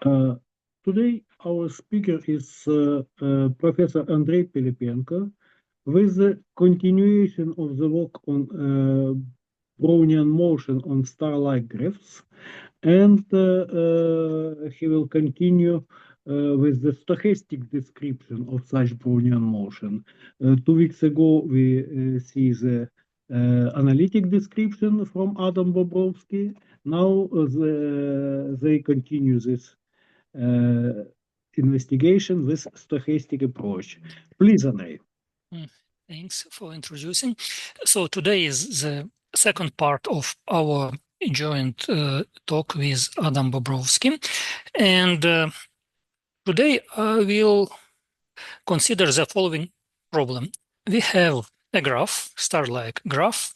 Uh, Today, our speaker is Professor Andrii Pilipenko with the continuation of the work on Brownian motion on star-like graphs, and he will continue with the stochastic description of such Brownian motion. 2 weeks ago, we see the analytic description from Adam Bobrovsky. Now they continue this investigation with stochastic approach. Please, Andrei. Thanks for introducing. So today is the second part of our joint talk with Adam Bobrovsky. And today I will consider the following problem. We have a graph, star-like graph,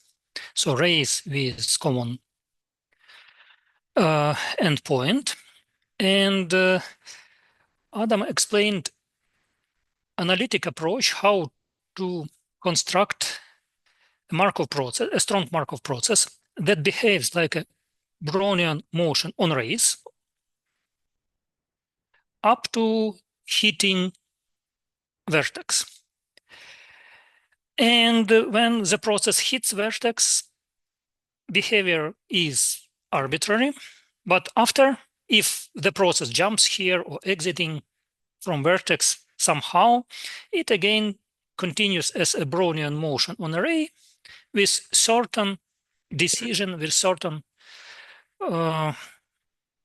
so rays with common endpoint. And Adam explained analytic approach, how to construct a Markov process, a strong Markov process that behaves like a Brownian motion on rays up to hitting vertex. And when the process hits vertex, behavior is arbitrary, but after, if the process jumps here or exiting from vertex somehow, it again continues as a Brownian motion on a ray with certain decision, with certain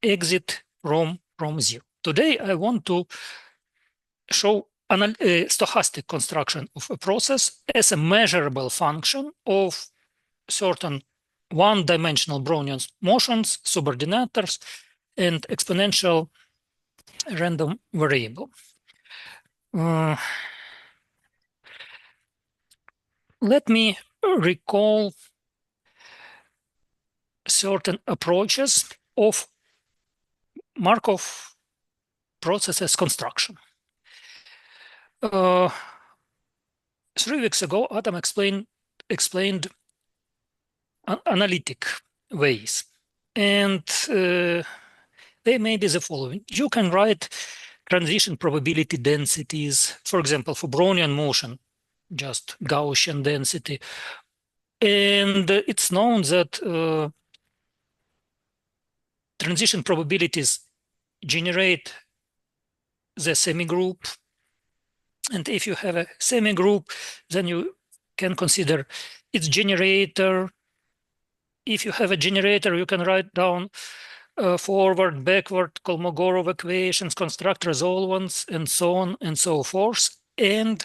exit from zero. Today, I want to show a stochastic construction of a process as a measurable function of certain one-dimensional Brownian motions, subordinators, and exponential random variable. Let me recall certain approaches of Markov processes construction. 3 weeks ago, Adam explained analytic ways, and they may be the following. You can write transition probability densities, for example, for Brownian motion, just Gaussian density. And it's known that transition probabilities generate the semigroup. And if you have a semigroup, then you can consider its generator. If you have a generator, you can write down forward, backward, Kolmogorov equations, construct resolvents, and so on and so forth, and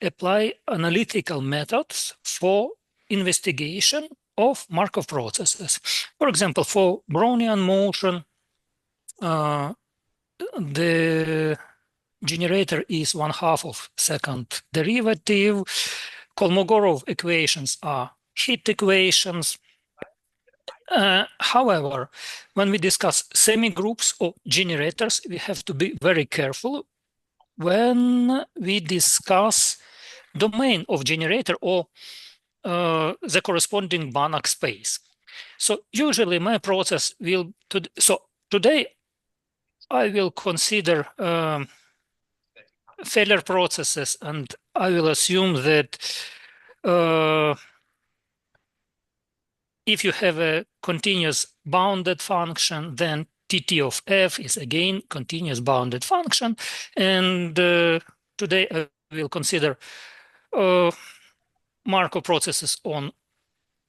apply analytical methods for investigation of Markov processes. For example, for Brownian motion, the generator is 1/2 of second derivative. Kolmogorov equations are heat equations. However, when we discuss semigroups or generators, we have to be very careful when we discuss domain of generator or the corresponding Banach space. So usually my process will, so today I will consider failure processes, and I will assume that if you have a continuous bounded function, then Tt of f is again continuous bounded function. And today I will consider Markov processes on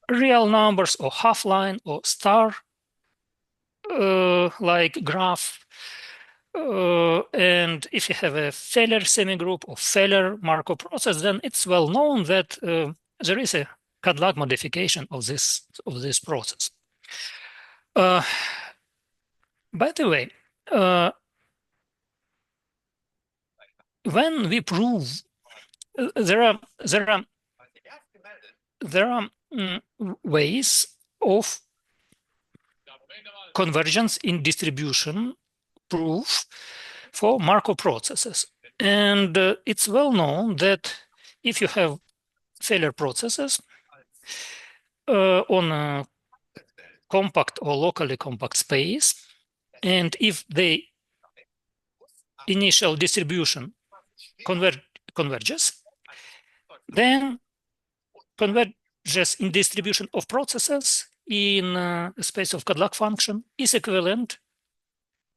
real numbers or half-line or star like graph. And if you have a failure semigroup or failure Markov process, then it's well known that there is a Cadillac modification of this process. By the way, when we prove there are ways of convergence in distribution proof for Markov processes, and it's well known that if you have failure processes on a compact or locally compact space, and if they initial distribution converges, then converges in distribution of processes in a space of Cadillac function is equivalent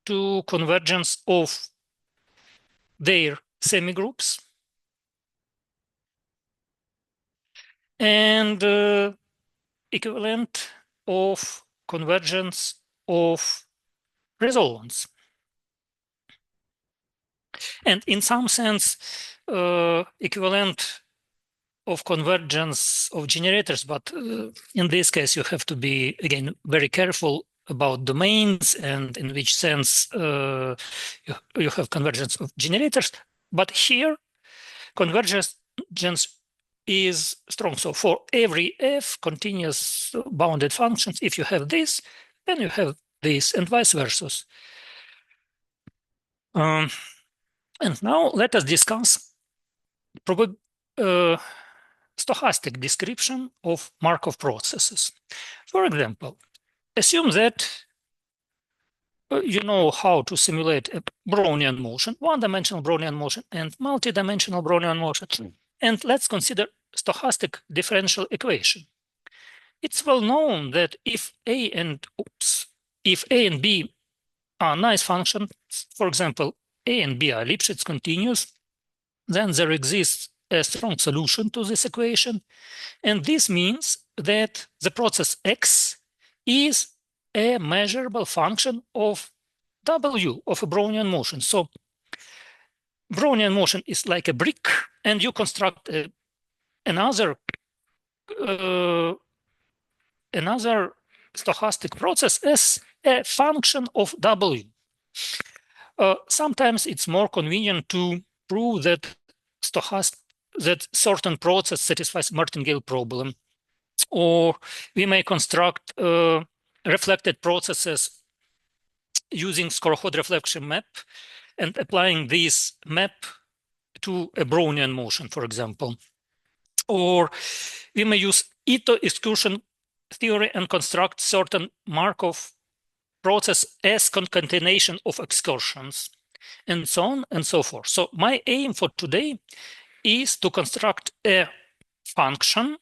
to convergence of their semigroups and equivalent of convergence of resolvents. And in some sense, equivalent of convergence of generators, but in this case, you have to be, again, very careful about domains and in which sense you have convergence of generators. But here, convergence is strong. So for every f continuous bounded functions, if you have this, then you have this, and vice versa. And now let us discuss stochastic description of Markov processes. For example, assume that you know how to simulate a Brownian motion, one-dimensional Brownian motion and multi-dimensional Brownian motion. And let's consider stochastic differential equation. It's well known that if A and B are nice functions, for example, A and B are Lipschitz continuous, then there exists a strong solution to this equation. And this means that the process X is a measurable function of W, of a Brownian motion. So Brownian motion is like a brick, and you construct another stochastic process as a function of W. Sometimes it's more convenient to prove that certain process satisfies martingale problem, or we may construct reflected processes using Skorokhod reflection map and applying this map to a Brownian motion, for example. Or we may use Ito excursion theory and construct certain Markov process as concatenation of excursions, and so on and so forth. So my aim for today is to construct a function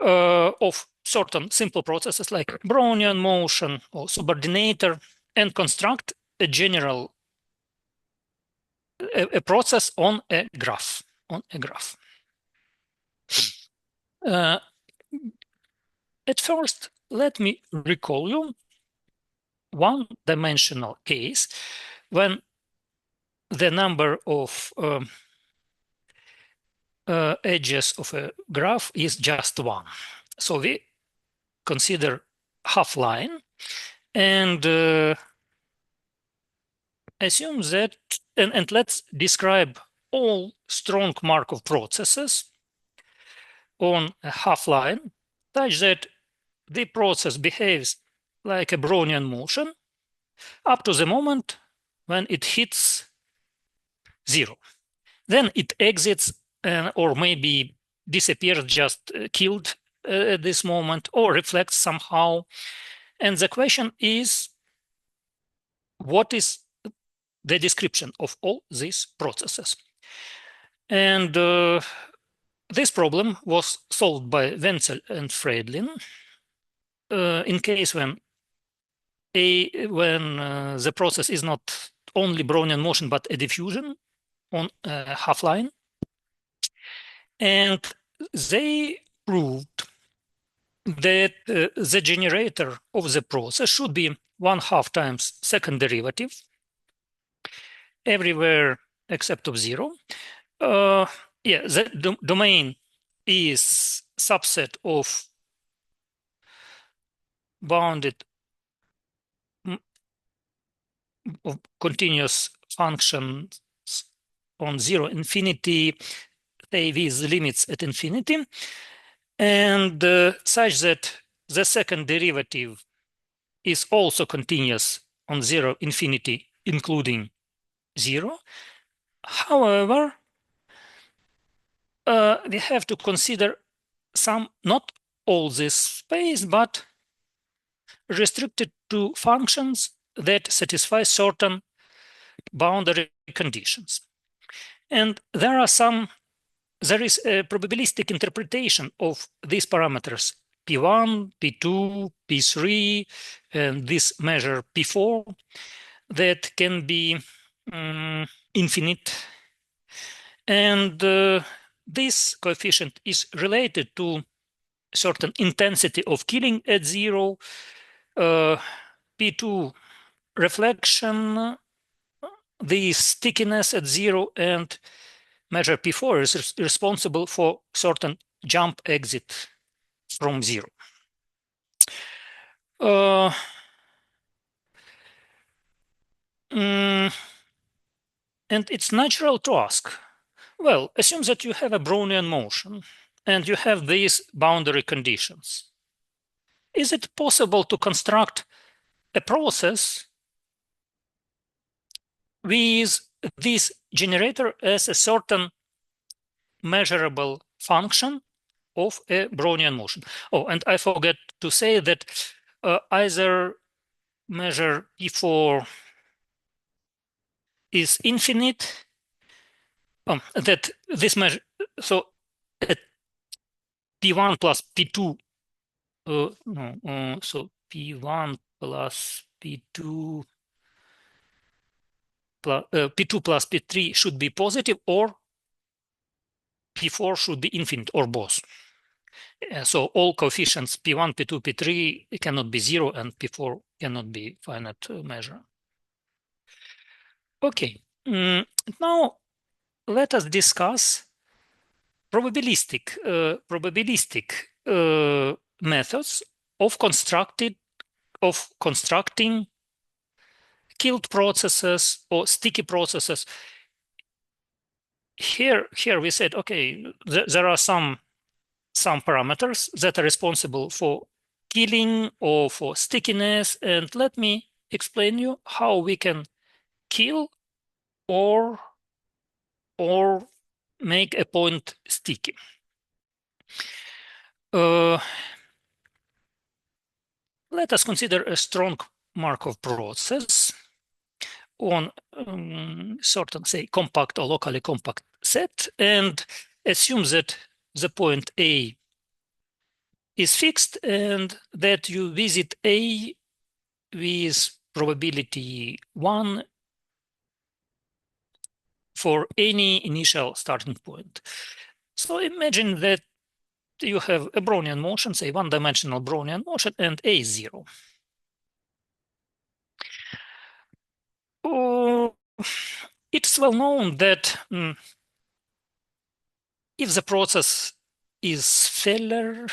of certain simple processes like Brownian motion or subordinator, and construct a general a process on a graph. At first, let me recall you one-dimensional case when the number of edges of a graph is just one. So we consider half line and assume that, and let's describe all strong Markov processes on a half line such that the process behaves like a Brownian motion up to the moment when it hits 0. Then it exits or maybe disappears, just killed at this moment, or reflects somehow. And the question is, what is the description of all these processes? And this problem was solved by Wenzel and Friedlin in case when the process is not only Brownian motion but a diffusion on a half line. And they proved that the generator of the process should be 1/2 times second derivative everywhere except of 0. The domain is subset of bounded of continuous functions on 0 infinity, say with limits at infinity, and such that the second derivative is also continuous on 0 infinity, including 0. However, we have to consider not all this space, but restricted to functions that satisfy certain boundary conditions. And there is a probabilistic interpretation of these parameters P1, P2, P3, and this measure P4 that can be infinite. And this coefficient is related to certain intensity of killing at 0, P2 reflection, the stickiness at 0, and measure P4 is responsible for certain jump exit from 0. And it's natural to ask, well, assume that you have a Brownian motion and you have these boundary conditions. Is it possible to construct a process with this generator as a certain measurable function of a Brownian motion? Oh, and I forgot to say that either measure P4 is infinite, that this measure, so at P1 plus P2, so P1 plus P2 plus P2 plus P3 should be positive, or P4 should be infinite, or both. So all coefficients P1, P2, P3 cannot be 0, and P4 cannot be finite measure. Okay, now let us discuss probabilistic methods of constructing killed processes or sticky processes. Here we said, okay, there are some parameters that are responsible for killing or for stickiness, and let me explain you how we can kill or make a point sticky. Let us consider a strong Markov process on certain, say, compact or locally compact set, and assume that the point A is fixed and that you visit A with probability 1 for any initial starting point. So imagine that you have a Brownian motion, say one-dimensional Brownian motion, and A is 0. It's well known that if the process is failure,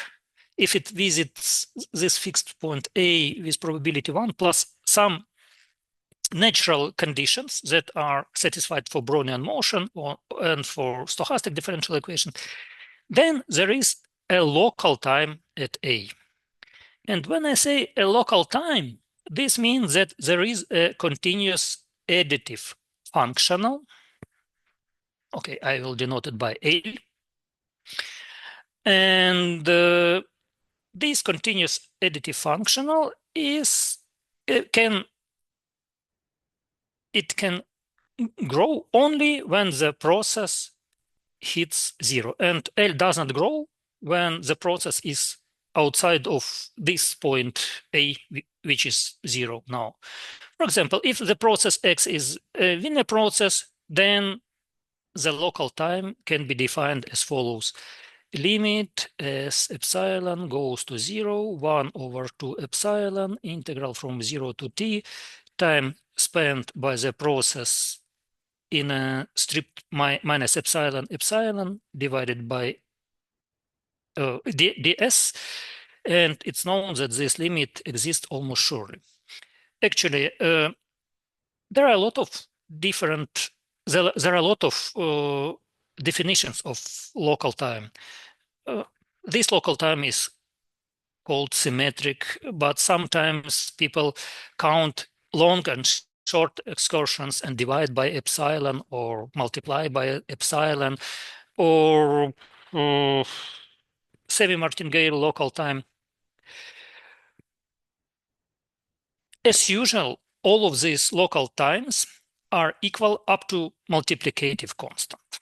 if it visits this fixed point A with probability 1 plus some natural conditions that are satisfied for Brownian motion and for stochastic differential equation, then there is a local time at A. And when I say a local time, this means that there is a continuous additive functional. Okay, I will denote it by A. And this continuous additive functional can grow only when the process hits 0, and L doesn't grow when the process is outside of this point A, which is 0 now. For example, if the process X is a Wiener process, then the local time can be defined as follows. Limit as epsilon goes to 0, 1 over 2 epsilon, integral from 0 to t, time spent by the process in a stripped minus epsilon divided by ds, and it's known that this limit exists almost surely. Actually, there are a lot of different, there are a lot of definitions of local time. This local time is called symmetric, but sometimes people count long and short excursions and divide by epsilon or multiply by epsilon, or semi-martingale local time. As usual, all of these local times are equal up to multiplicative constant.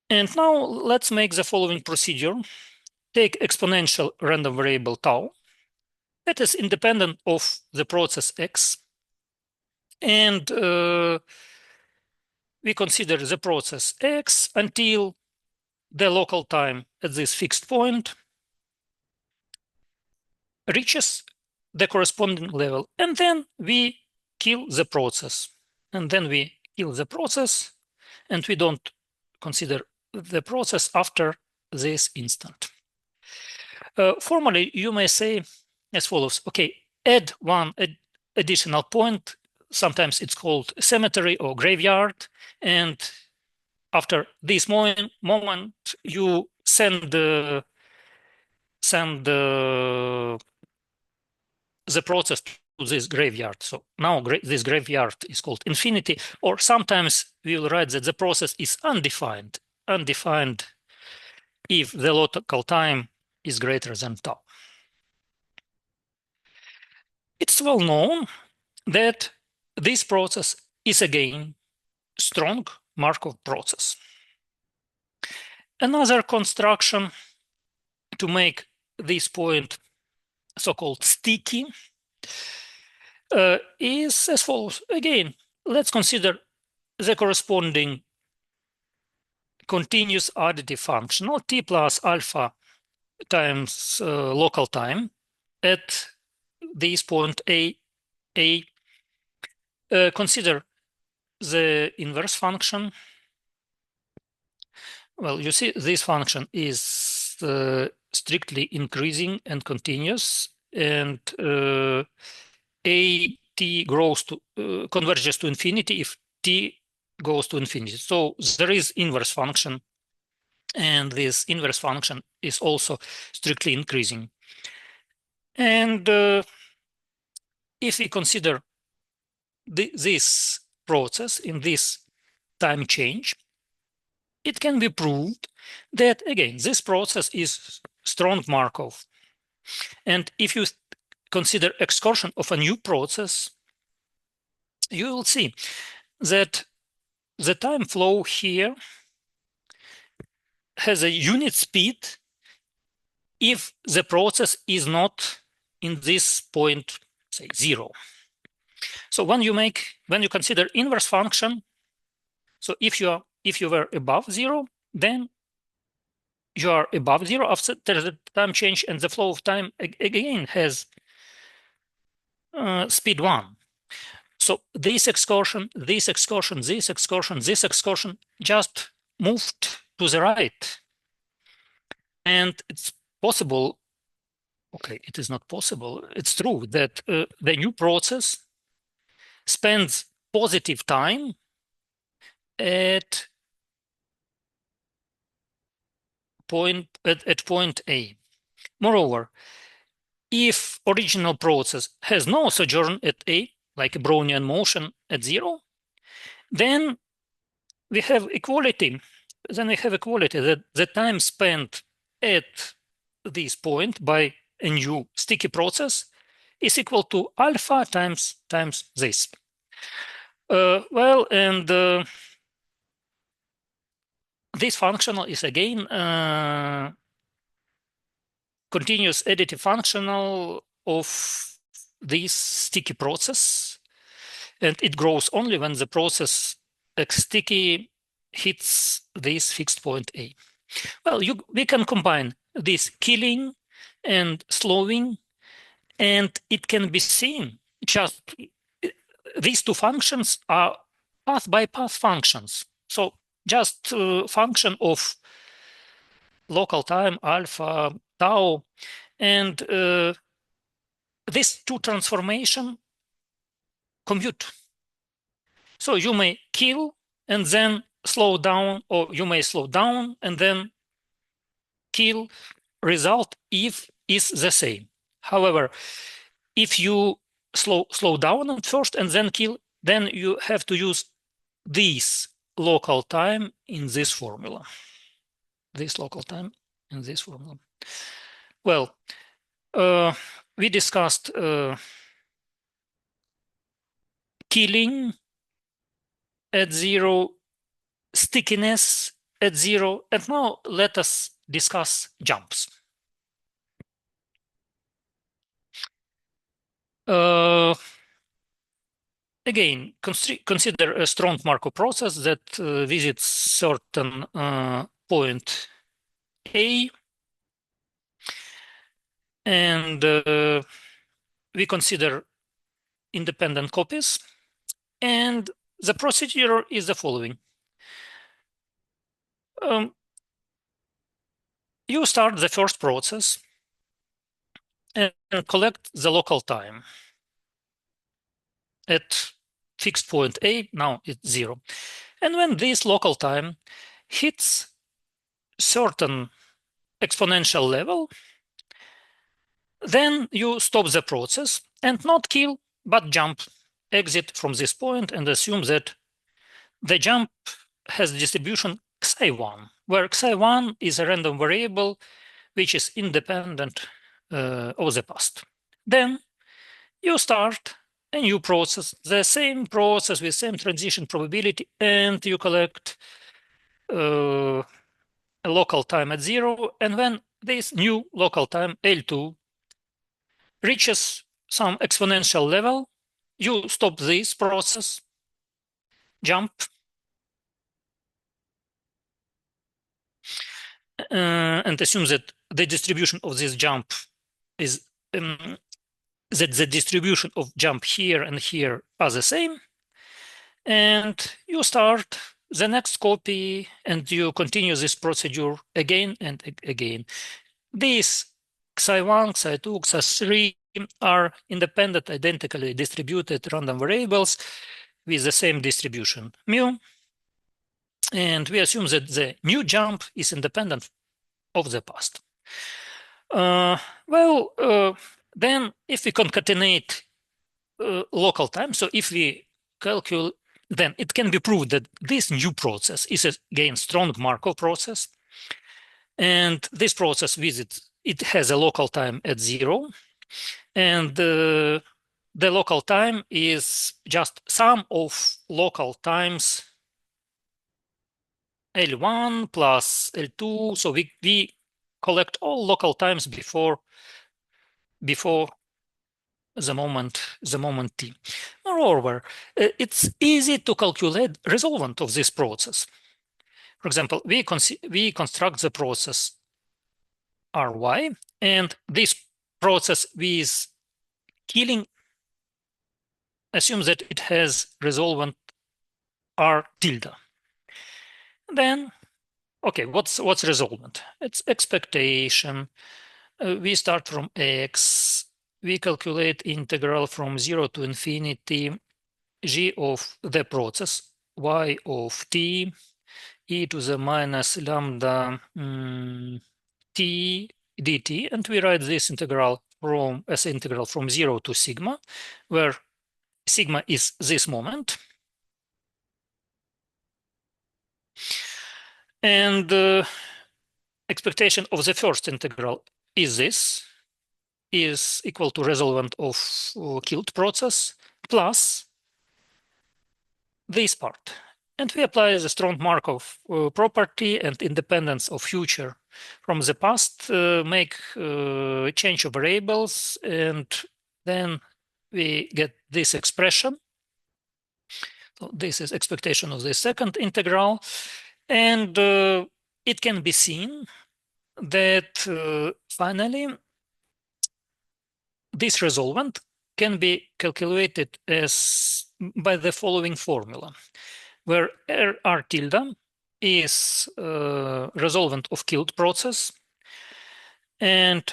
And now let's make the following procedure. Take exponential random variable tau that is independent of the process x, and we consider the process x until the local time at this fixed point reaches the corresponding level, and then we kill the process. And then we kill the process, and we don't consider the process after this instant. Formally, you may say as follows: okay, add one additional point. Sometimes it's called cemetery or graveyard, and after this moment, you send the process to this graveyard. So now this graveyard is called infinity, or sometimes we will write that the process is undefined if the local time is greater than tau. It's well known that this process is again strong Markov process. Another construction to make this point so-called sticky is as follows. Again, let's consider the corresponding continuous additive function, or t plus alpha times local time at this point a. Consider the inverse function. Well, you see this function is strictly increasing and continuous, and a t grows to converges to infinity if t goes to infinity. So there is inverse function, and this inverse function is also strictly increasing. And if we consider this process in this time change, it can be proved that, again, this process is strong Markov. And if you consider excursion of a new process, you will see that the time flow here has a unit speed if the process is not in this point, say 0. So when you consider inverse function, so if you were above 0, then you are above 0 after the time change, and the flow of time again has speed 1. So this excursion just moved to the right. And it's possible, okay, it is not possible, it's true that the new process spends positive time at point A. Moreover, if original process has no sojourn at A, like a Brownian motion at 0, then we have equality. That the time spent at this point by a new sticky process is equal to alpha times this. This functional is again continuous additive functional of this sticky process, and it grows only when the process X sticky hits this fixed point A. Well, we can combine this killing and slowing, and it can be seen just these two functions are path by path functions. So just function of local time alpha tau, and these two transformation commute. So you may kill and then slow down, or you may slow down and then kill. Result if is the same. However, if you slow down at first and then kill, then you have to use this local time in this formula. Well, we discussed killing at 0, stickiness at 0. And now let us discuss jumps. Again, consider a strong Markov process that visits certain point A, and we consider independent copies, and the procedure is the following. You start the first process and collect the local time at fixed point A, now it's 0. And when this local time hits certain exponential level, then you stop the process and not kill, but jump, exit from this point, and assume that the jump has distribution xi1, where xi1 is a random variable which is independent of the past. Then you start a new process, the same process with same transition probability, and you collect a local time at 0. And when this new local time, L2, reaches some exponential level, you stop this process, jump, and assume that the distribution of this jump is that the distribution of jump here and here are the same, and you start the next copy and you continue this procedure again and again. These xi1, xi2, xi3 are independent, identically distributed random variables with the same distribution mu, and we assume that the new jump is independent of the past. Then if we concatenate local time, so if we calculate, then it can be proved that this new process is again strong Markov process, and this process visits, it has a local time at 0, and the local time is just sum of local times L1 plus L2, so we collect all local times before the moment t. Moreover, it's easy to calculate resolvent of this process. For example, we construct the process Ry, and this process with killing assumes that it has resolvent R tilde. Then, okay, what's resolvent? It's expectation. We start from x. We calculate integral from 0 to infinity g of the process y of t e to the minus lambda t dt, and we write this integral as integral from 0 to sigma, where sigma is this moment. And expectation of the first integral is this, is equal to resolvent of killed process plus this part. And we apply the strong Markov property and independence of future from the past, make change of variables, and then we get this expression. So this is expectation of the second integral. And it can be seen that finally this resolvent can be calculated as by the following formula, where R tilde is resolvent of killed process, and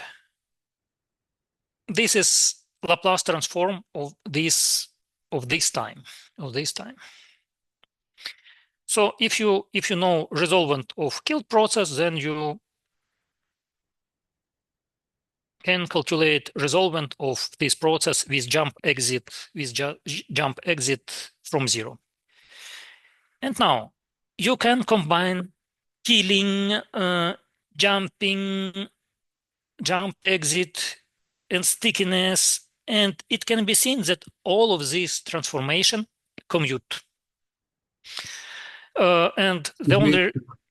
this is Laplace transform of this time. So if you know resolvent of killed process, then you can calculate resolvent of this process with jump exit from 0. And now you can combine killing, jumping, jump exit, and stickiness, and it can be seen that all of this transformation commute. And the only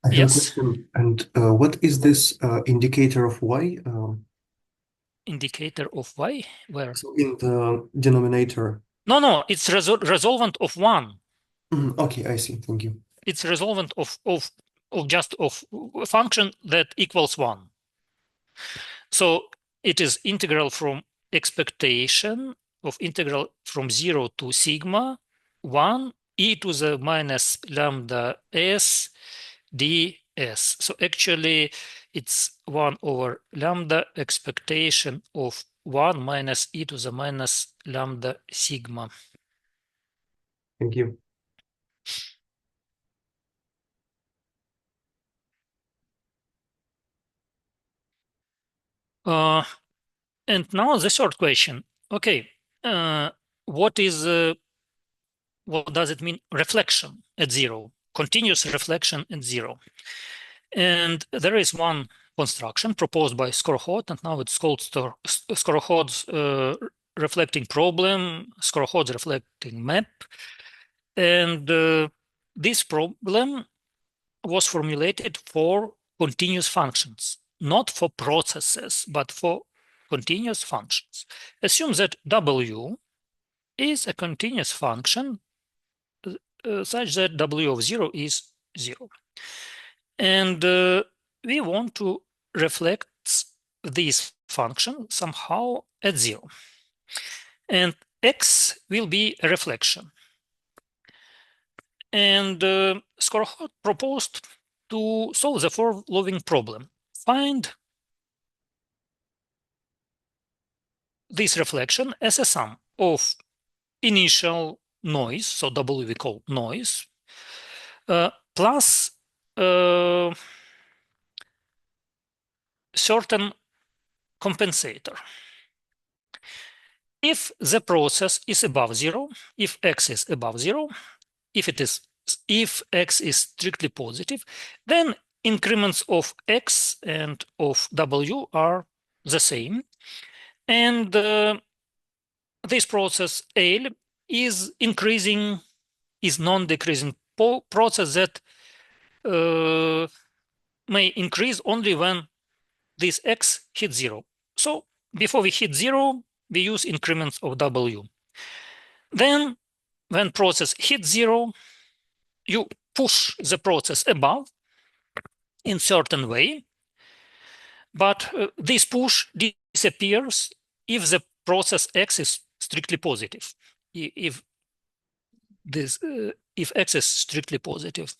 I have a yes, question. And what is this indicator of y? indicator of y, where? So in the denominator. No, it's resolvent of 1. Okay, I see. Thank you. It's resolvent of just of a function that equals 1. So it is integral from expectation of integral from 0 to sigma 1 e to the minus lambda s ds. So actually it's 1 over lambda expectation of 1 minus e to the minus lambda sigma. Thank you. And now the third question. Okay, what does it mean reflection at 0? Continuous reflection at 0. And there is one construction proposed by Skorokhod, and now it's called Skorochod's reflecting problem, Skorochod's reflecting map. And this problem was formulated for continuous functions, not for processes, but for continuous functions. Assume that W is a continuous function such that W of 0 is 0. And we want to reflect this function somehow at 0. And X will be a reflection. And Skorokhod proposed to solve the following problem. Find this reflection as a sum of initial noise, so W we call noise, plus certain compensator. If the process is above 0, if X is above 0, if X is strictly positive, then increments of X and of W are the same. And this process L is increasing, is non-decreasing process that may increase only when this X hits 0. So before we hit 0, we use increments of W. Then when process hits 0, you push the process above in certain way, but this push disappears if the process X is strictly positive. If X is strictly positive.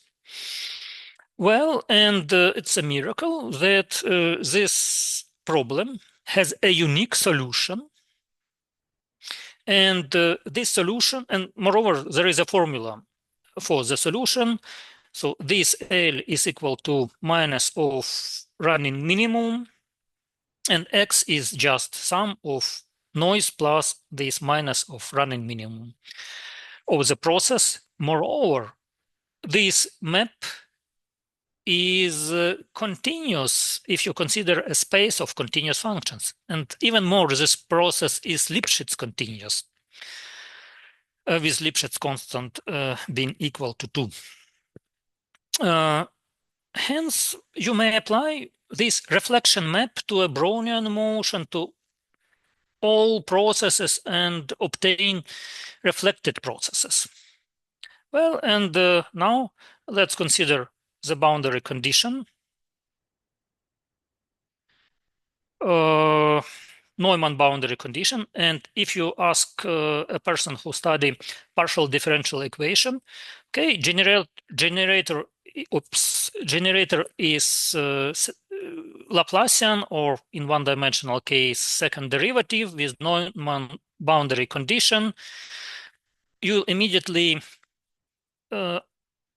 Well, and it's a miracle that this problem has a unique solution. And this solution, and moreover, there is a formula for the solution. So this L is equal to minus of running minimum, and X is just sum of noise plus this minus of running minimum of the process. Moreover, this map is continuous if you consider a space of continuous functions. And even more, this process is Lipschitz continuous, with Lipschitz constant being equal to 2. Hence, you may apply this reflection map to a Brownian motion to all processes and obtain reflected processes. Well, and now let's consider the boundary condition. Neumann boundary condition. And if you ask a person who study partial differential equation, okay, generator is Laplacian, or in one-dimensional case, second derivative with Neumann boundary condition. You immediately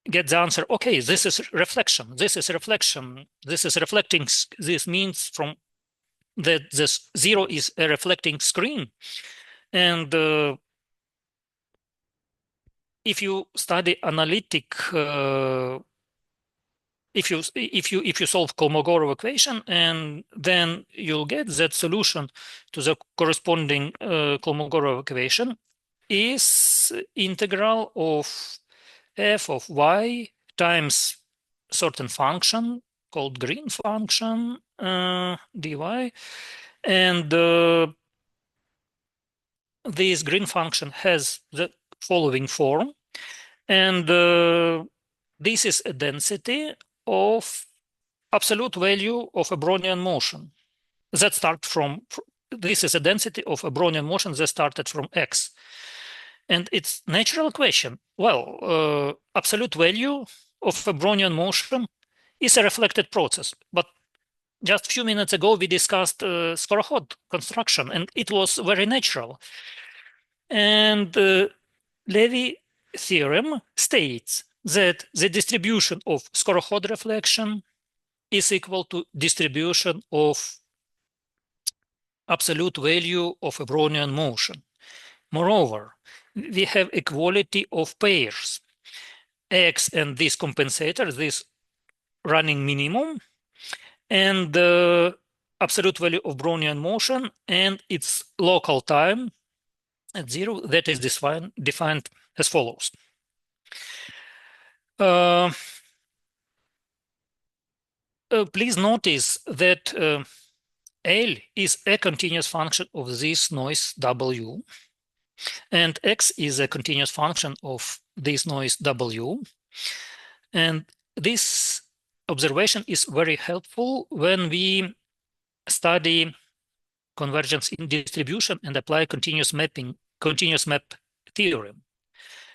get the answer, okay, this is reflection, this is reflection, this is reflecting, this means from that this 0 is a reflecting screen. And if you study analytic, if you solve Kolmogorov equation, and then you'll get that solution to the corresponding Kolmogorov equation, is integral of f of y times certain function called green function dy, and this green function has the following form, and this is a density of absolute value of a Brownian motion that start from, this is a density of a Brownian motion that started from x. And it's natural question. Well, absolute value of a Brownian motion is a reflected process, but just a few minutes ago we discussed Skorokhod construction, and it was very natural. And Levy theorem states that the distribution of Skorokhod reflection is equal to distribution of absolute value of a Brownian motion. Moreover, we have equality of pairs, x and this compensator, this running minimum, and the absolute value of Brownian motion and its local time at 0 that is defined as follows. Please notice that L is a continuous function of this noise W, and X is a continuous function of this noise W. And this observation is very helpful when we study convergence in distribution and apply continuous map theorem.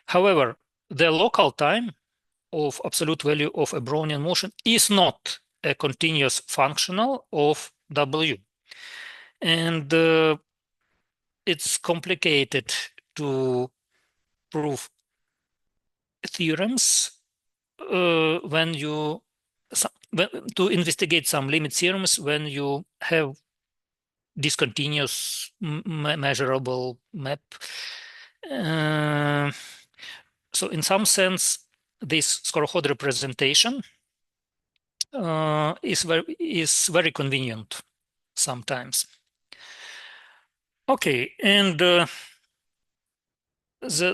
However, the local time of absolute value of a Brownian motion is not a continuous functional of W. And it's complicated to prove theorems when you to investigate some limit theorems when you have discontinuous measurable map. So in some sense, this Skorokhod representation is very convenient sometimes. Okay, and the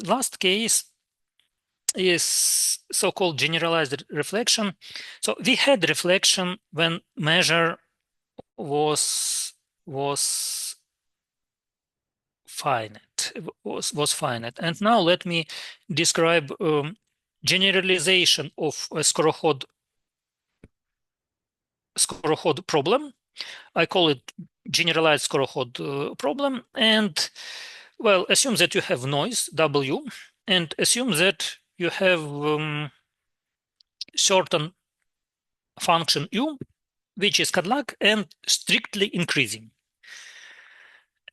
last case is so-called generalized reflection. So we had reflection when measure was finite, was finite. And now let me describe generalization of a Skorokhod problem. I call it generalized Skorokhod problem. And well, assume that you have noise W, and assume that you have certain function U, which is Cadillac and strictly increasing.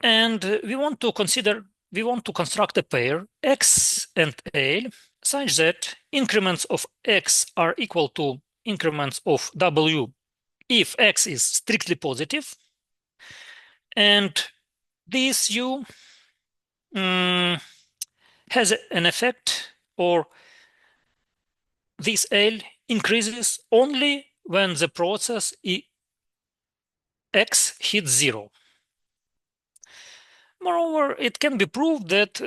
And we want to construct a pair X and L such that increments of X are equal to increments of W if X is strictly positive. And this U has an effect, or this L increases only when the process X hits 0. Moreover, it can be proved that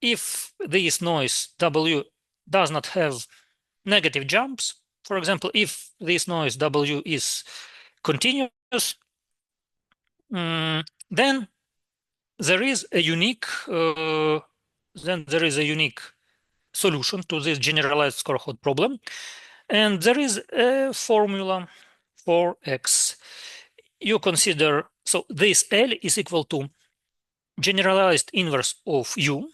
if this noise W does not have negative jumps, for example, if this noise W is continuous, then there is a unique solution to this generalized Skorokhod problem, and there is a formula for X. You consider, so this L is equal to generalized inverse of U,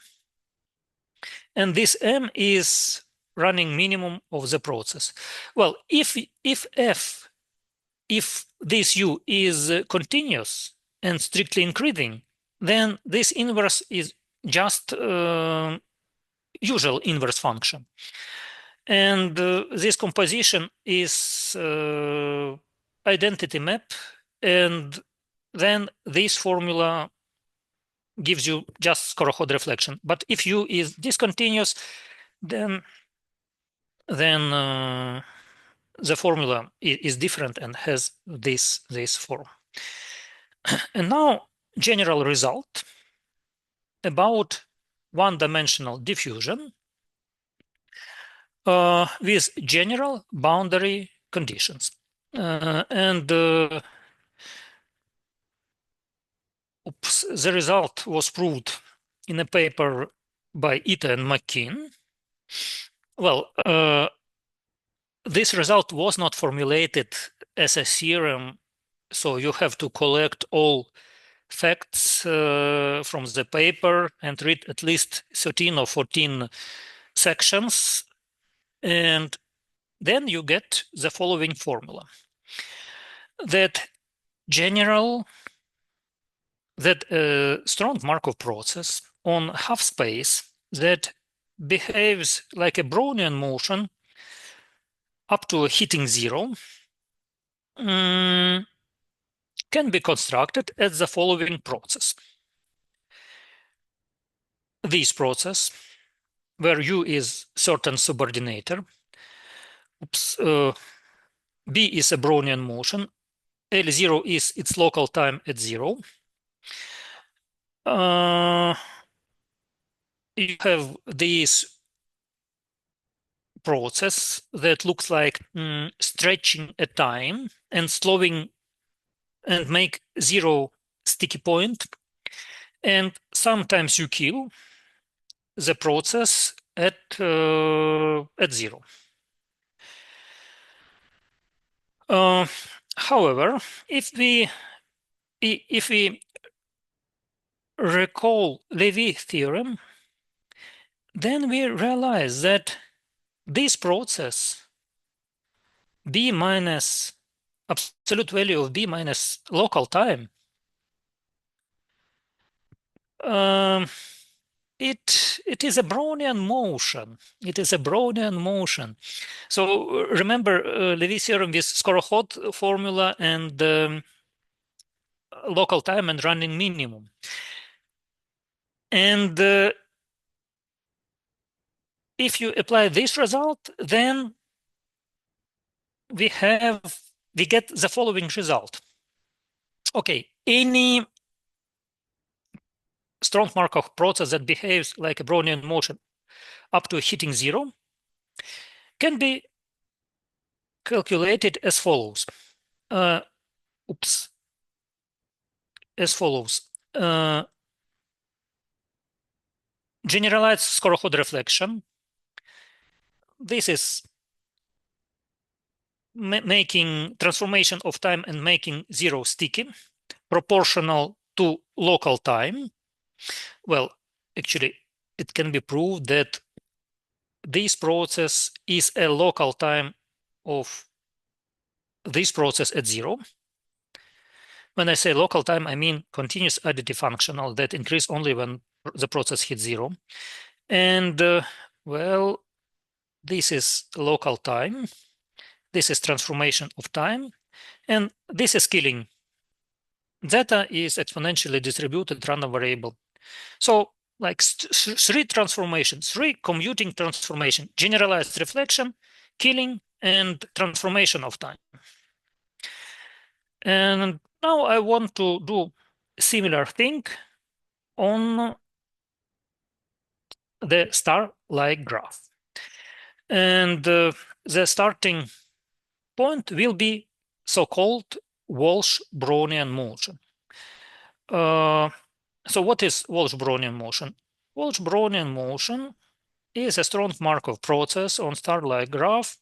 and this M is running minimum of the process. Well, if this U is continuous and strictly increasing, then this inverse is just usual inverse function. And this composition is identity map, and then this formula gives you just Skorokhod reflection. But if U is discontinuous, then the formula is different and has this form. And now, general result about one-dimensional diffusion with general boundary conditions. The result was proved in a paper by Ita and McKean. Well, this result was not formulated as a theorem, so you have to collect all facts from the paper and read at least 13 or 14 sections, and then you get the following formula. That strong Markov process on half space that behaves like a Brownian motion up to hitting zero can be constructed as the following process. This process, where U is certain subordinator, B is a Brownian motion, L0 is its local time at zero. You have this process that looks like stretching a time and slowing and make zero sticky point. And sometimes you kill the process at zero. However, if we recall Levy theorem, then we realize that this process, B minus absolute value of B minus local time, it is a Brownian motion. It is a Brownian motion. So remember Levy theorem with Skorokhod formula and local time and running minimum. And if you apply this result, then we get the following result. Okay, any strong Markov process that behaves like a Brownian motion up to hitting zero can be calculated as follows. As follows. Generalized Skorokhod reflection. This is making transformation of time and making zero sticky, proportional to local time. Well, actually, it can be proved that this process is a local time of this process at zero. When I say local time, I mean continuous additive functional that increase only when the process hits zero. And well, this is local time. This is transformation of time. And this is killing. Zeta is exponentially distributed random variable. So like three transformations, three commuting transformation, generalized reflection, killing, and transformation of time. And now I want to do a similar thing on the star-like graph. And the starting point will be so-called Walsh-Brownian motion. So what is Walsh-Brownian motion? Walsh-Brownian motion is a strong Markov process on star-like graph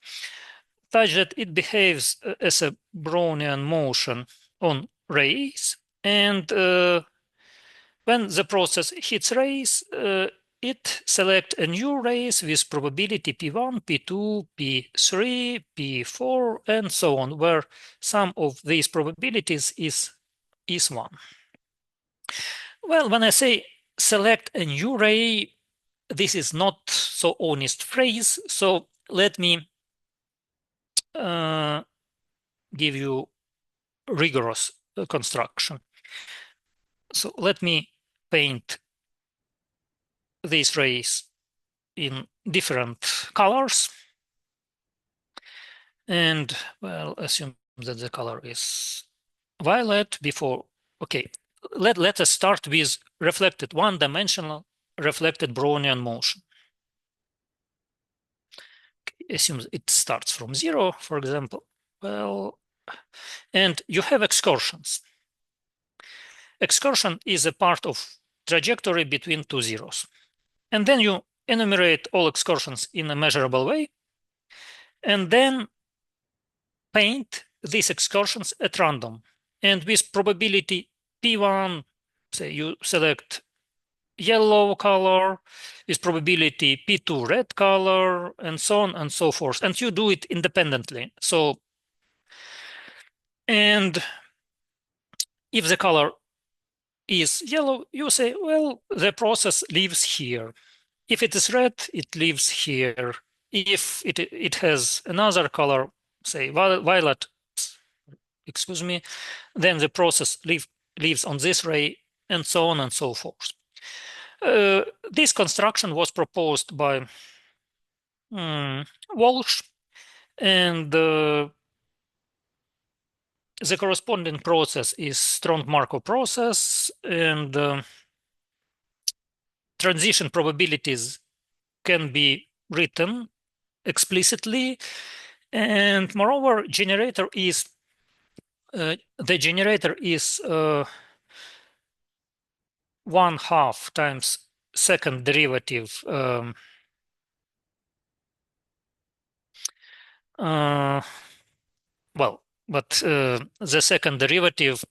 such that it behaves as a Brownian motion on rays, and when the process hits rays, it selects a new rays with probability P1, P2, P3, P4, and so on, where some of these probabilities is 1. Well, when I say select a new ray, this is not so honest phrase, so let me give you rigorous construction. So let me paint these rays in different colors, and well, assume that the color is violet before. Okay, let us start with reflected one-dimensional reflected Brownian motion. Assume it starts from 0, for example. Well, and you have excursions. Excursion is a part of trajectory between two zeros. And then you enumerate all excursions in a measurable way, and then paint these excursions at random. And with probability P1, say you select yellow color, with probability P2 red color, and so on and so forth. And you do it independently. So, and if the color is yellow, you say, well, the process lives here. If it is red, it lives here. If it has another color, say violet, excuse me, then the process lives on this ray, and so on and so forth. This construction was proposed by Walsh, and the corresponding process is strong Markov process, and transition probabilities can be written explicitly, and moreover, the generator is 1/2 times second derivative the second derivative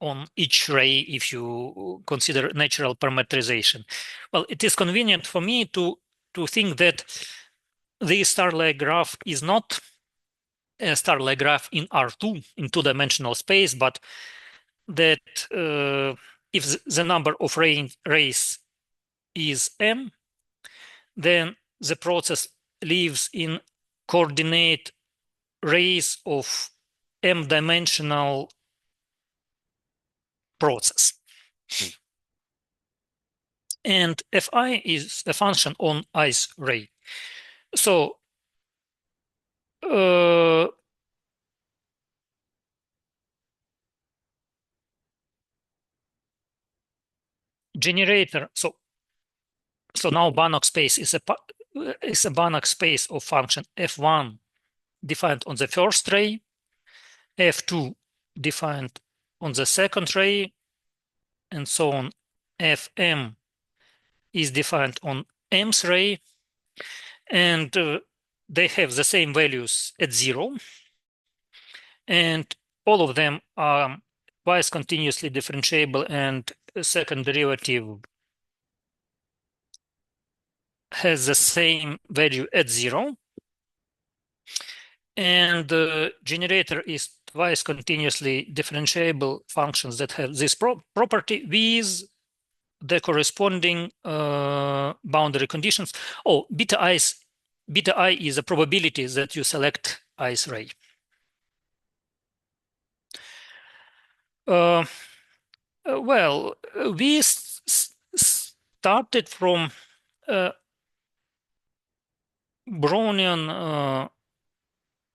on each ray if you consider natural parametrization. Well, it is convenient for me to think that the star-like graph is not a star-like graph in R2, in two-dimensional space, but that if the number of rays is m, then the process lives in coordinate rays of m-dimensional process. And fi is a function on ith ray. So generator, so now Banach space is a Banach space of function f1 defined on the first ray, f2 defined on the second ray, and so on. Fm is defined on mth ray, and they have the same values at 0, and all of them are twice continuously differentiable, and second derivative has the same value at 0. And the generator is twice continuously differentiable functions that have this property with the corresponding boundary conditions. Oh, beta I is a probability that you select ith ray. Well, we started from Brownian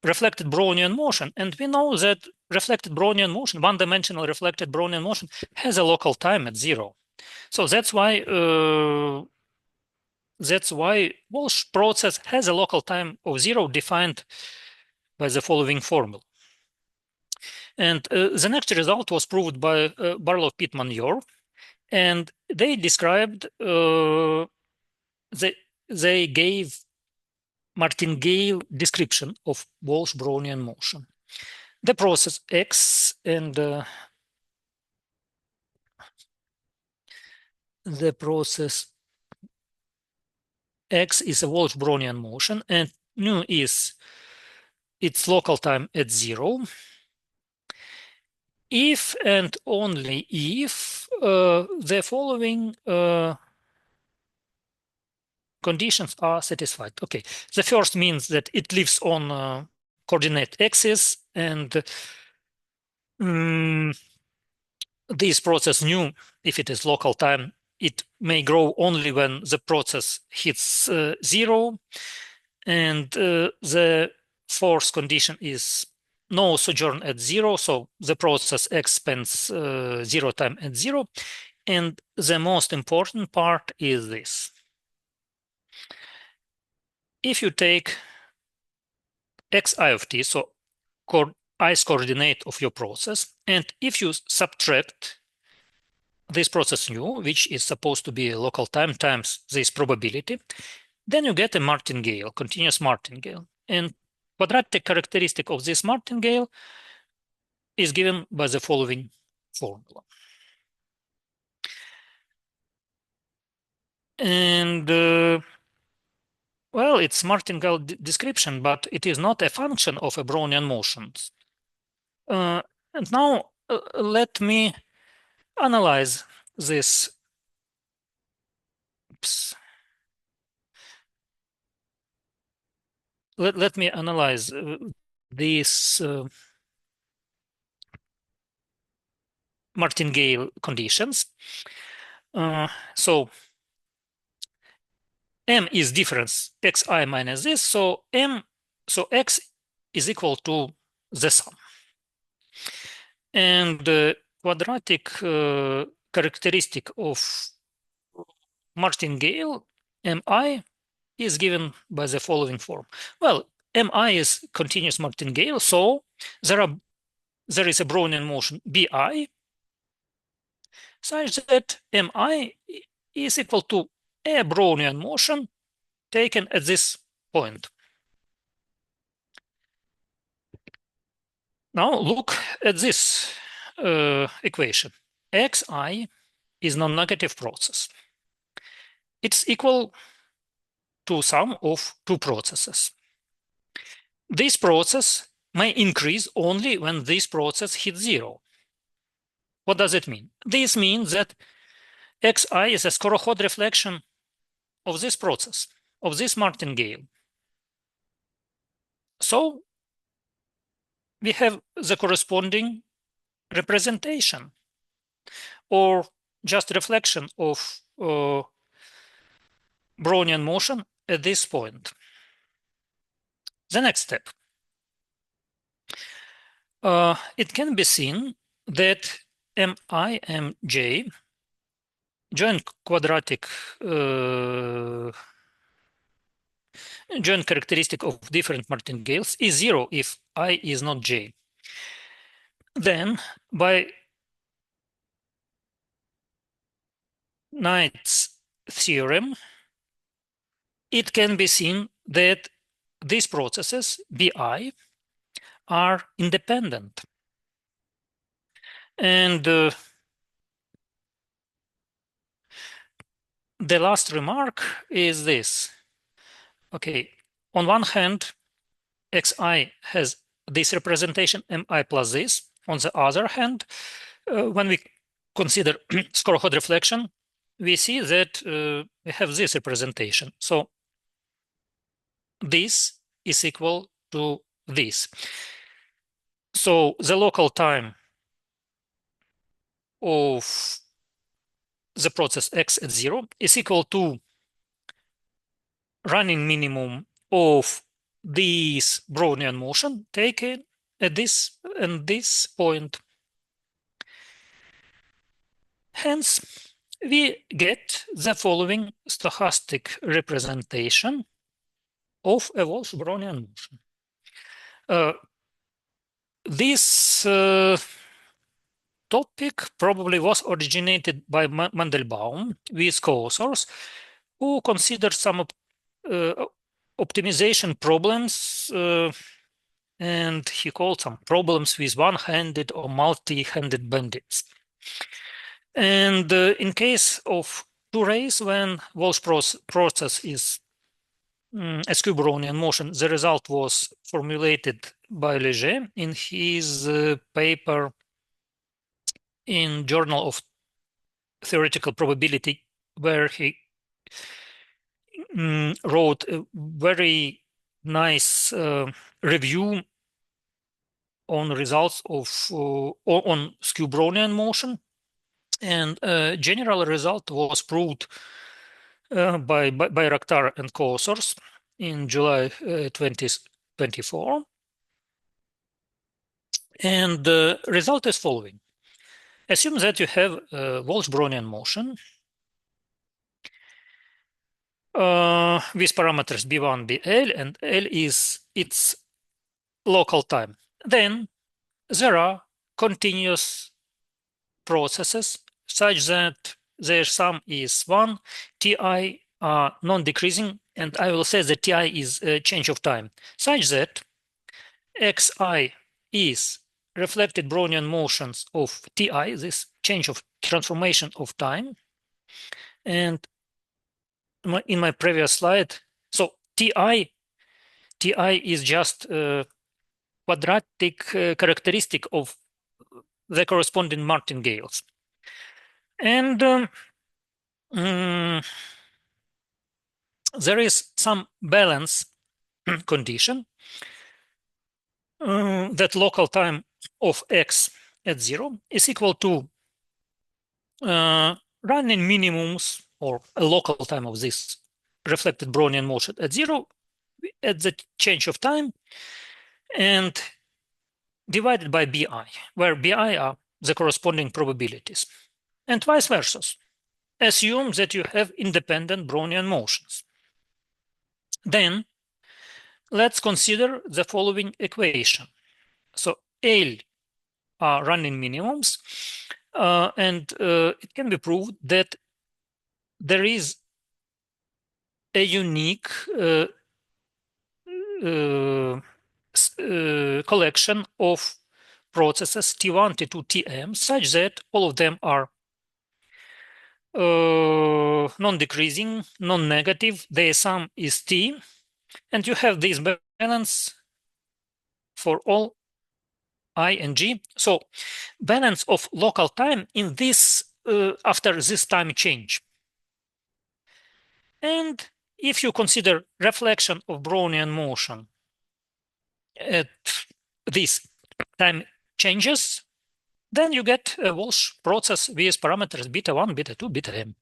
reflected Brownian motion, and we know that reflected Brownian motion, one-dimensional reflected Brownian motion, has a local time at 0. So that's why Walsh process has a local time of 0 defined by the following formula. And the next result was proved by Barlow, Pittman, Yor, and they described they gave martingale description of Walsh Brownian motion. The process X and the process X is a Walsh Brownian motion, and nu is its local time at 0. If and only if the following conditions are satisfied. Okay, the first means that it lives on coordinate axis, and this process nu, if it is local time, it may grow only when the process hits 0, and the fourth condition is no sojourn at 0, so the process X spends 0 time at 0. And the most important part is this. If you take xi of t, so i's coordinate of your process, and if you subtract this process nu, which is supposed to be a local time times this probability, then you get a martingale, continuous martingale. And quadratic characteristic of this martingale is given by the following formula. And well, it's martingale description, but it is not a function of a Brownian motions. And now let me analyze this. Oops. Let me analyze these martingale conditions. So m is difference xi minus this, so x is equal to the sum. And the quadratic characteristic of martingale mi is given by the following form. Well, mi is continuous martingale, so there is a Brownian motion bi such that mi is equal to a Brownian motion taken at this point. Now look at this equation. xi is non-negative process. It's equal to sum of two processes. This process may increase only when this process hits zero. What does it mean? This means that xi is a Skorokhod reflection of this process, of this martingale. So we have the corresponding representation or just reflection of Brownian motion at this point. The next step. It can be seen that mi, mj, joint quadratic joint characteristic of different martingales is zero if I is not j. Then by Knight's theorem, it can be seen that these processes bi are independent. And the last remark is this. Okay, on one hand, xi has this representation mi plus this. On the other hand, when we consider Skorokhod reflection, we see that we have this representation. So this is equal to this. So the local time of the process x at zero is equal to running minimum of this Brownian motion taken at this and this point. Hence, we get the following stochastic representation of a Walsh-Brownian motion. This topic probably was originated by Mandelbaum with co-authors who considered some optimization problems and he called some problems with one-handed or multi-handed bandits. And in case of two rays, when Walsh process is a skew Brownian motion, the result was formulated by Leger in his paper in Journal of Theoretical Probability, where he wrote a very nice review on results of on skew Brownian motion, and general result was proved by Rakhtar and co-authors in July 2024. And the result is following. Assume that you have a Walsh-Brownian motion with parameters b1, bl, and l is its local time. Then there are continuous processes such that their sum is 1, ti are non-decreasing, and I will say that ti is a change of time, such that xi is reflected Brownian motions of ti, this change of transformation of time. And in my previous slide, so ti is just a quadratic characteristic of the corresponding martingales. And there is some balance condition that local time of x at 0 is equal to running minimums, or a local time of this reflected Brownian motion at 0 at the change of time, and divided by bi, where bi are the corresponding probabilities, and vice versa. Assume that you have independent Brownian motions. Then let's consider the following equation. So L are running minimums, and it can be proved that there is a unique collection of processes T1, T2, Tm, such that all of them are non-decreasing, non-negative. Their sum is T, and you have this balance for all I and G. So balance of local time in this after this time change. And if you consider reflection of Brownian motion at these time changes, then you get a Walsh process with parameters beta 1, beta 2, beta m.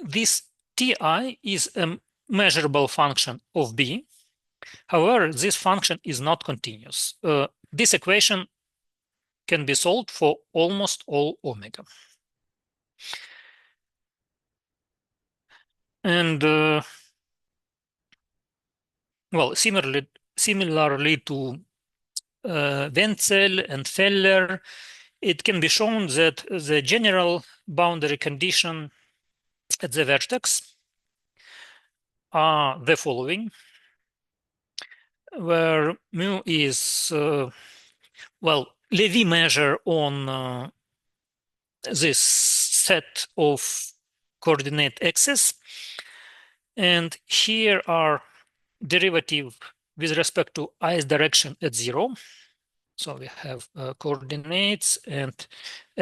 This Ti is a measurable function of B. However, this function is not continuous. This equation can be solved for almost all omega. And similarly to Wenzel and Feller, it can be shown that the general boundary condition at the vertex are the following, where mu is, Levy measure on this set of coordinate axes, and here are derivative with respect to i's direction at 0. So we have coordinates and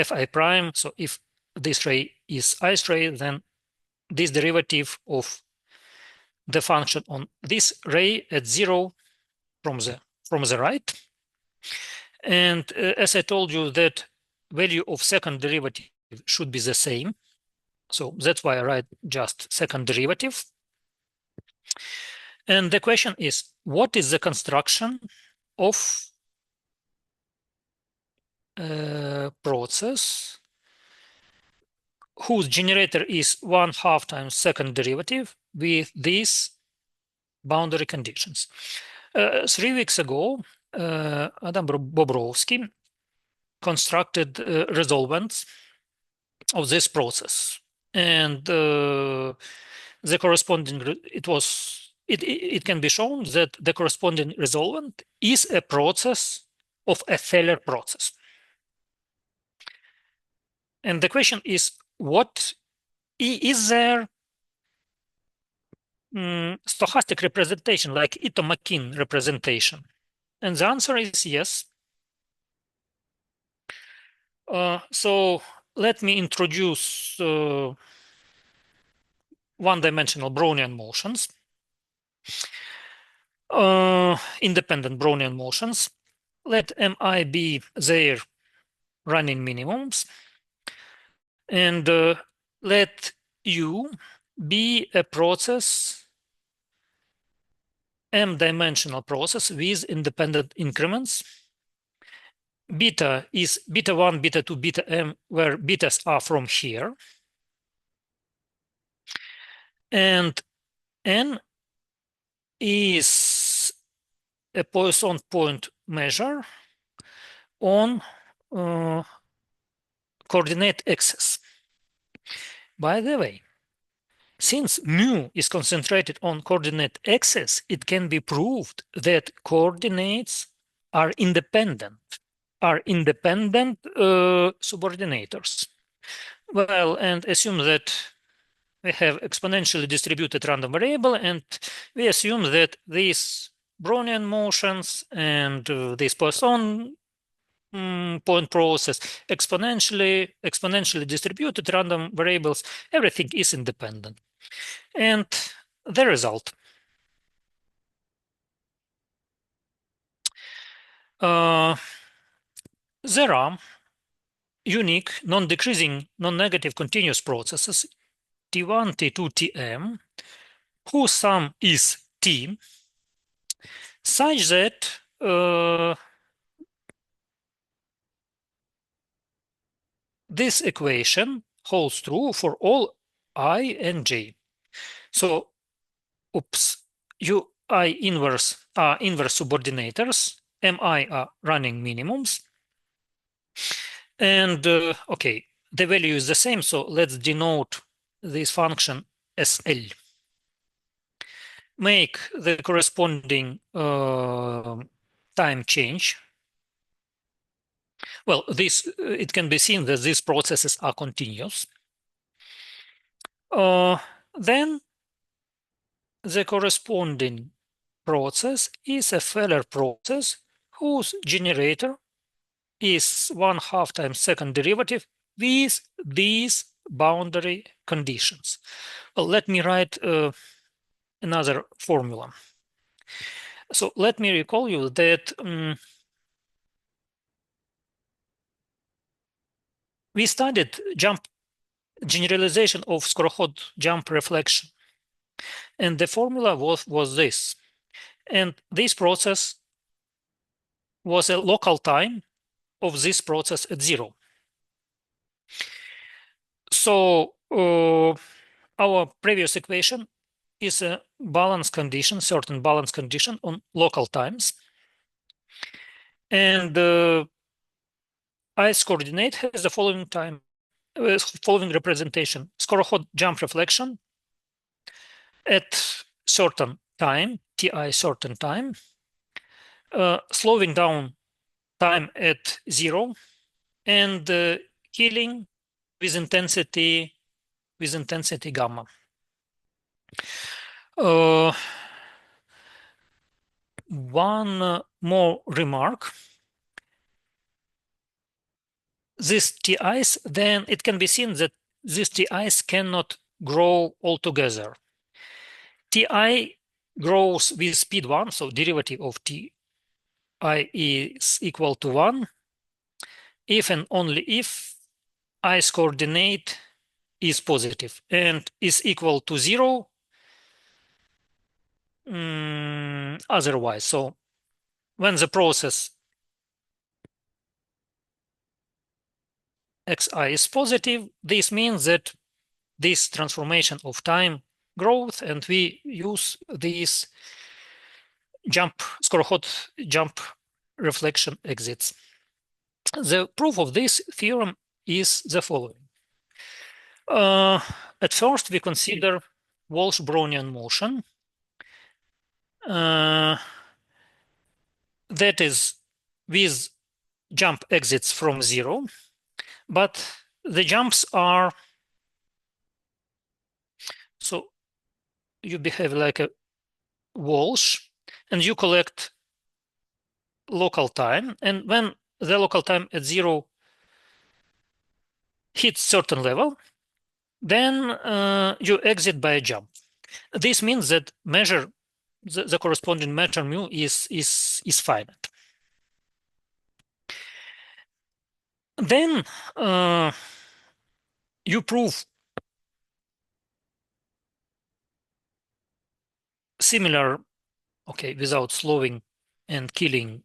fi prime. So if this ray is i's ray, then this derivative of the function on this ray at 0 from the right. And as I told you, that value of second derivative should be the same. So that's why I write just second derivative. And the question is, what is the construction of a process whose generator is 1/2 times second derivative with these boundary conditions? 3 weeks ago, Adam Bobrowski constructed resolvents of this process, and the corresponding it can be shown that the corresponding resolvent is a process of a Feller process. And the question is, what is there stochastic representation, like Ito-Makin representation? And the answer is yes. So let me introduce one-dimensional Brownian motions, independent Brownian motions. Let mi be their running minimums, and let u be a process m-dimensional process with independent increments. Beta is beta 1, beta 2, beta m, where betas are from here. And n is a Poisson point measure on coordinate axis. By the way, since mu is concentrated on coordinate axis, it can be proved that coordinates are independent subordinators. Well, and assume that we have exponentially distributed random variable, and we assume that these Brownian motions and this Poisson point process, exponentially distributed random variables, everything is independent. And the result. There are unique, non-decreasing, non-negative continuous processes, T1, T2, Tm, whose sum is T, such that this equation holds true for all I and j. So, ui inverse are inverse subordinators, mi are running minimums. And okay, the value is the same, so let's denote this function as L. Make the corresponding time change. Well, this it can be seen that these processes are continuous. Then the corresponding process is a Feller process whose generator is 1/2 times second derivative with these boundary conditions. Well, let me write another formula. So let me recall you that we studied generalization of Skorokhod jump reflection, and the formula was this. And this process was a local time of this process at 0. So our previous equation is a balance condition, certain balance condition on local times. And i's coordinate has the following following representation: Skorokhod jump reflection at certain time, ti certain time, slowing down time at 0, and healing with intensity gamma. One more remark. These TIs, then it can be seen that these TIs cannot grow altogether. TI grows with speed 1, so derivative of TI is equal to 1, if and only if i's coordinate is positive and is equal to 0 otherwise. So when the process xi is positive, this means that this transformation of time growth, and we use this Skorokhod jump reflection exits. The proof of this theorem is the following. At first, we consider Walsh-Brownian motion. That is with jump exits from 0, but the jumps are, so you behave like a Walsh and you collect local time, and when the local time at 0 hits certain level, then you exit by a jump. This means that the corresponding measure mu is finite. Then you prove similar okay, without slowing and killing,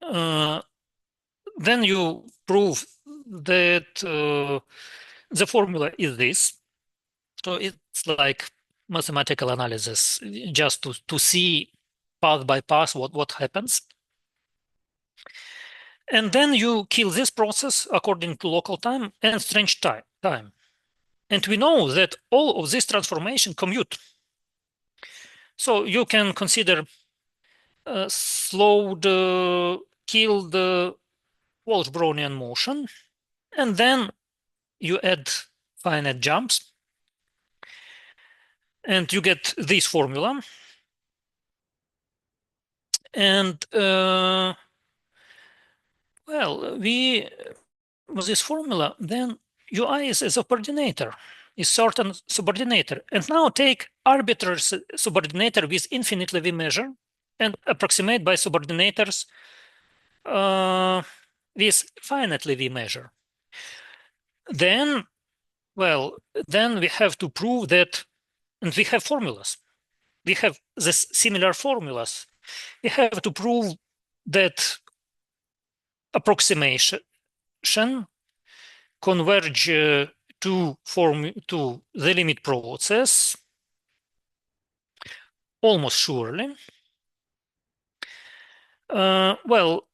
then you prove that the formula is this. So it's like mathematical analysis, just to see path by path what happens. And then you kill this process according to local time and strange time. And we know that all of this transformation commute. So you can consider slowed, killed Walsh-Brownian motion, and then you add finite jumps, and you get this formula. And well, with this formula, then UI is a subordinator, is certain subordinator. And now take arbitrary subordinator with infinitely V measure and approximate by subordinators with finitely V measure. Then, well, then we have to prove that, and we have formulas. We have this similar formulas. We have to prove that approximation converge to the limit process almost surely. Well,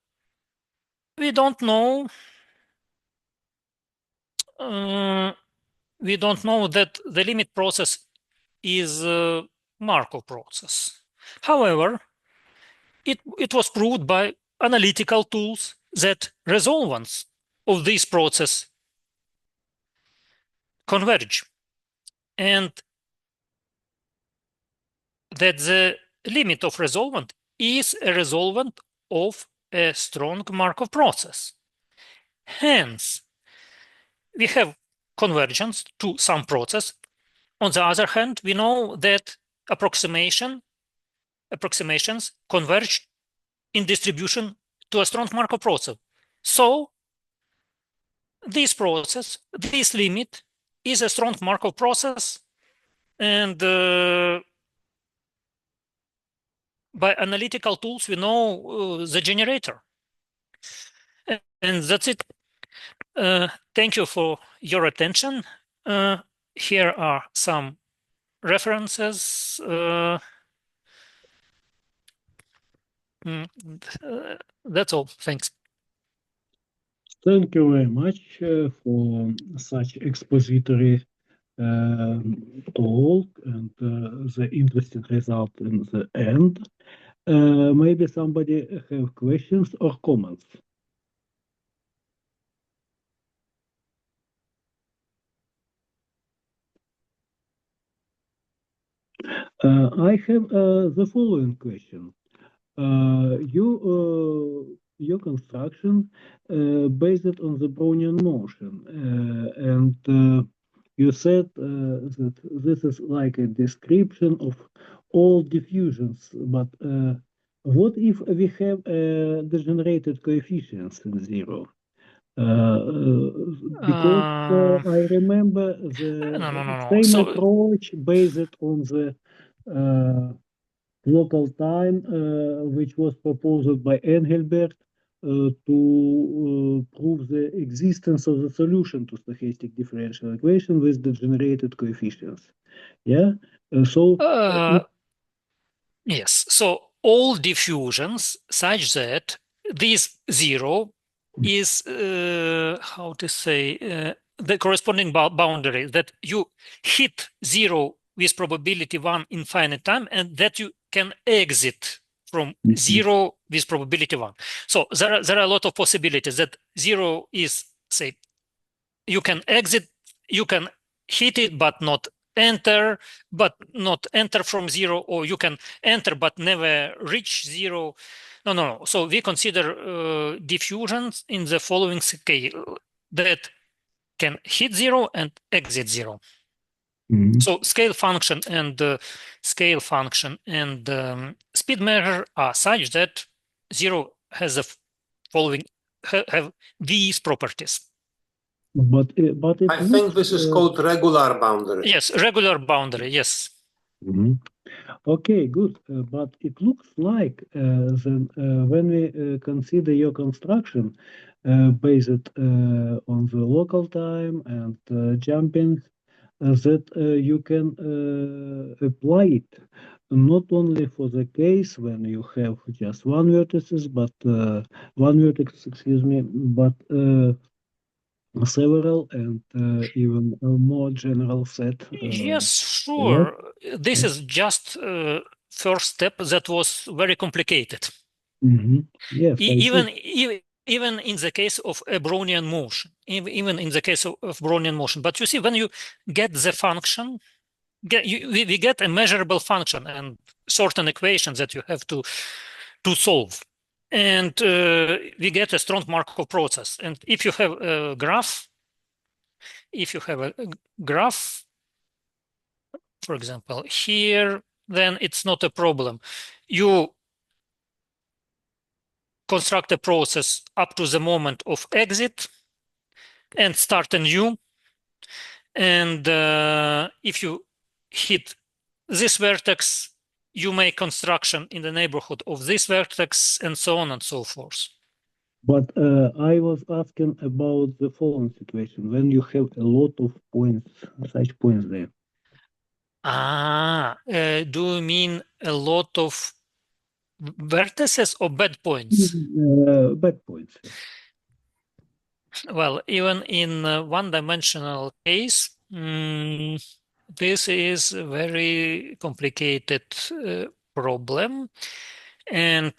we don't know. We don't know that the limit process is a Markov process. However, it was proved by analytical tools that resolvents of this process converge, and that the limit of resolvent is a resolvent of a strong Markov process. Hence, we have convergence to some process. On the other hand, we know that approximations converge in distribution to a strong Markov process. So this process, this limit, is a strong Markov process, and by analytical tools, we know the generator. And that's it. Thank you for your attention. Here are some references. That's all. Thanks. Thank you very much for such expository talk and the interesting result in the end. Maybe somebody have questions or comments. I have the following question. Your construction based on the Brownian motion, and you said that this is like a description of all diffusions, but what if we have degenerated coefficients in zero? Because I remember the No. same So, approach based on the local time, which was proposed by Engelbert to prove the existence of the solution to stochastic differential equation with degenerated coefficients. Yeah. yes. So all diffusions such that this zero is how to say the corresponding boundary, that you hit zero with probability 1 infinite time, and that you can exit from zero with probability 1. So there are a lot of possibilities that zero is, say, you can exit, you can hit it but not enter from zero, or you can enter but never reach zero. No. So we consider diffusions in the following scale that can hit zero and exit zero. So scale function and speed measure are such that zero has the following have these properties. But I think this is called regular boundary. Yes, regular boundary. Yes. Okay, good. But it looks like then when we consider your construction based on the local time and jumping, that you can apply it not only for the case when you have just one vertex, excuse me, but several and even a more general set. Yes, Right? sure. This is just first step that was very complicated. Yes, I see. Even in the case of a Brownian motion, even in the case of Brownian motion. But you see, when you get the function, we get a measurable function and certain equations that you have to solve. And we get a strong Markov process. And if you have a graph, for example, here, then it's not a problem. You construct a process up to the moment of exit and start anew. And if you hit this vertex, you make construction in the neighborhood of this vertex, and so on and so forth. But I was asking about the following situation when you have a lot of points, such points there. Do you mean a lot of vertices or bad points? Bad points. Well, even in one-dimensional case, this is a very complicated problem. And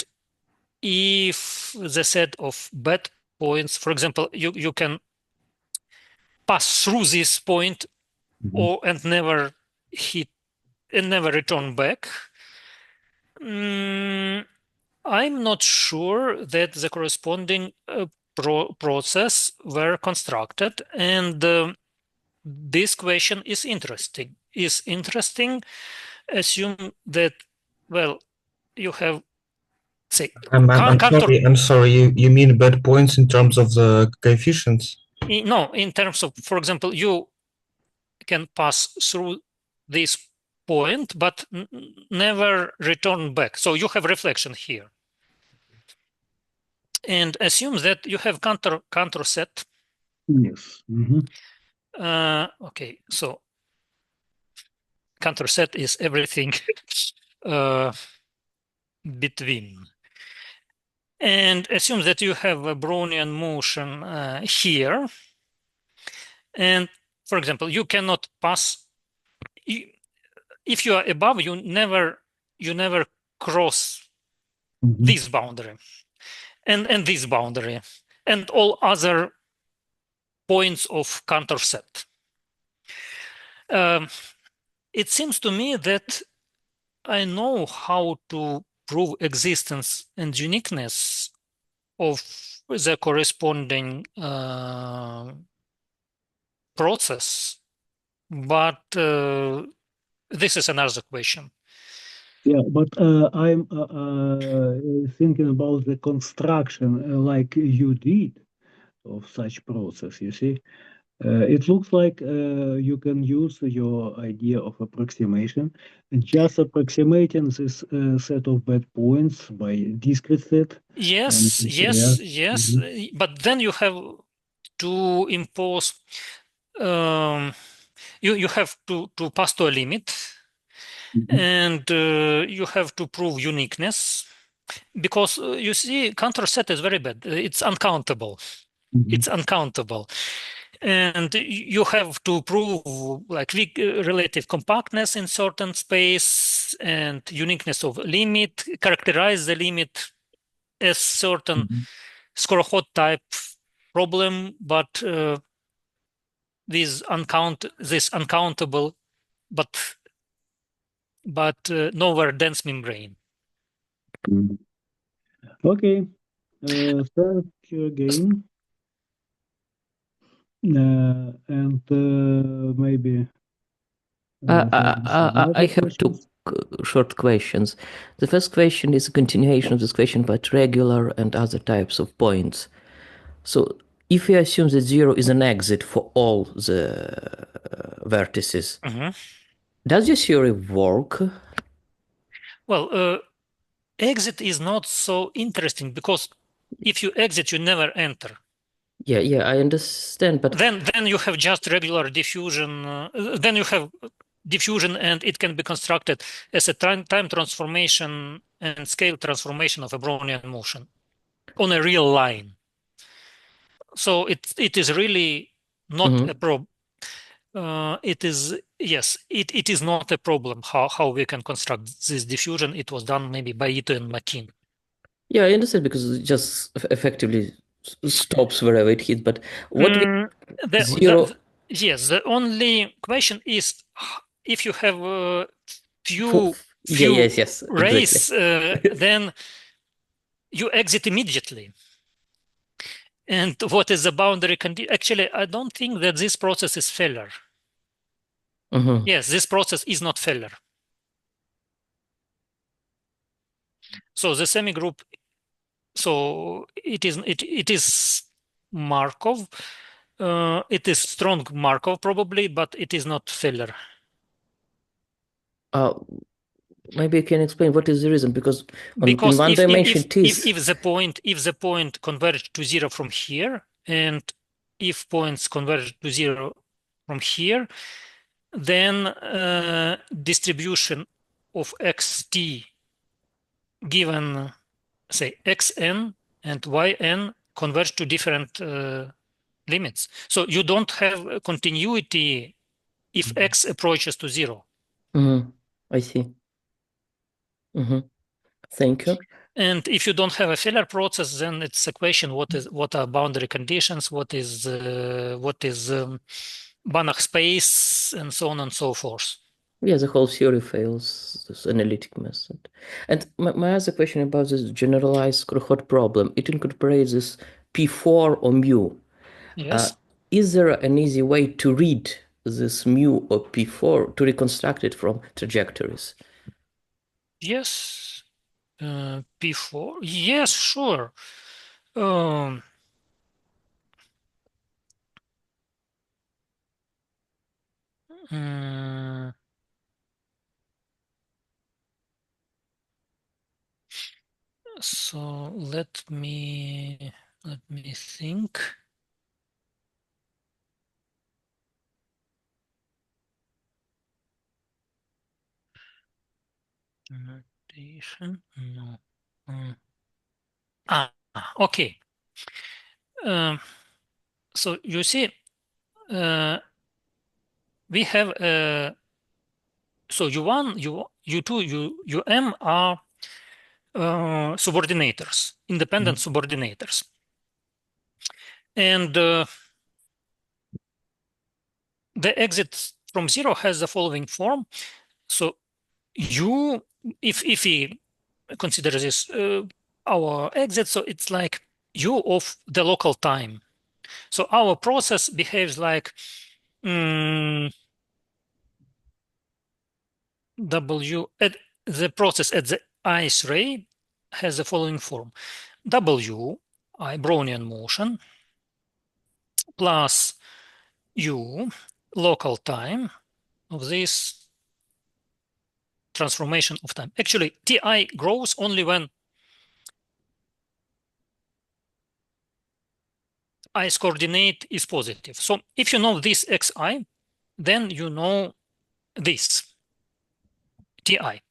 if the set of bad points, for example, you can pass through this point and never hit and never return back, I'm not sure that the corresponding process were constructed, and this question is interesting. Assume that, well, you have, say, I'm sorry. You mean bad points in terms of the coefficients? No, in terms of, for example, you can pass through this point, but never return back. So you have reflection here. And assume that you have counter set. Yes. Okay, so counter set is everything between. And assume that you have a Brownian motion here. And for example, you cannot pass. If you are above, you never cross this boundary and this boundary and all other points of counter set. It seems to me that I know how to prove existence and uniqueness of the corresponding process, but this is another question. Yeah, but I'm thinking about the construction like you did of such process, you see. It looks like you can use your idea of approximation, just approximating this set of bad points by discrete set. Yes, but then you have to impose, you have to pass to a limit, and you have to prove uniqueness, because you see, counter set is very bad. It's uncountable. It's uncountable. And you have to prove like weak relative compactness in certain space and uniqueness of limit, characterize the limit as certain Skorokhod type problem, but this uncountable, but nowhere dense membrane. Okay, thank you again. And maybe I have two short questions. The first question is a continuation of this question about regular and other types of points. So if we assume that 0 is an exit for all the vertices, does your theory work? Well, exit is not so interesting because if you exit, you never enter. Yeah, I understand, but Then you have just regular diffusion. Then you have diffusion, and it can be constructed as a time transformation and scale transformation of a Brownian motion on a real line. So it is really not a problem. It is not a problem how we can construct this diffusion. It was done maybe by Ito and Makin. yeah, I understand because it just effectively stops wherever it hits. But what zero? Yes, the only question is if you have Yeah, few yes, exactly. rays, then you exit immediately. And what is the boundary condition? Actually, I don't think that this process is failure. Yes, this process is not failure. So the semigroup, so it is Markov. It is strong Markov probably, but it is not failure. Maybe you can explain what is the reason, because in one if, dimension if, it is. if the point converge to zero from here, and if points converge to zero from here, then distribution of xt given, say, xn and yn converge to different limits. So you don't have continuity if x approaches to zero. I see. Thank you. And if you don't have a failure process, then it's a question: what are boundary conditions? What is Banach space, and so on and so forth. Yeah, the whole theory fails, this analytic method. And my other question about this generalized Krughat problem, it incorporates this P4 or mu. Yes. Is there an easy way to read this mu or P4 to reconstruct it from trajectories? Yes. P4. Yes, sure. So let me think. Notation. No. Okay. So you see, we have so U1, U2, UM are subordinators, independent subordinators. And the exit from zero has the following form. So U, if we consider this our exit, so it's like U of the local time. So our process behaves like W at the process at the ith ray has the following form: W, I Brownian motion, plus U, local time of this transformation of time. Actually, Ti grows only when i's coordinate is positive. So if you know this xi, then you know this Ti.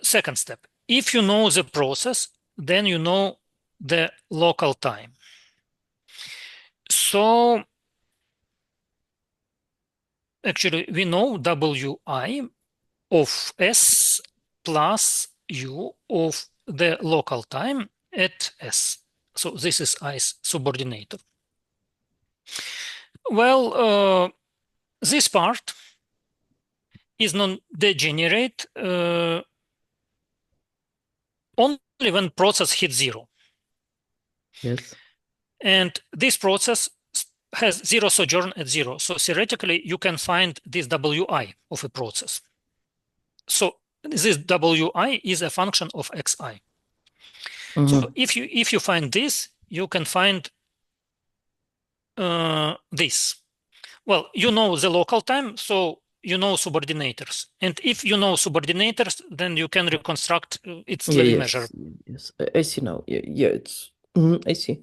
Second step, if you know the process, then you know the local time. So actually, we know Wi of S plus U of the local time at S. So this is i's subordinator. Well, this part is non-degenerate only when process hits zero. Yes. And this process has zero sojourn at zero. So theoretically, you can find this Wi of a process. So this Wi is a function of xi. So if you find this, you can find this. Well, you know the local time, so you know subordinators. And if you know subordinators, then you can reconstruct its Yeah, Lie yes, measure. yes, I see now. Yeah, it's I see.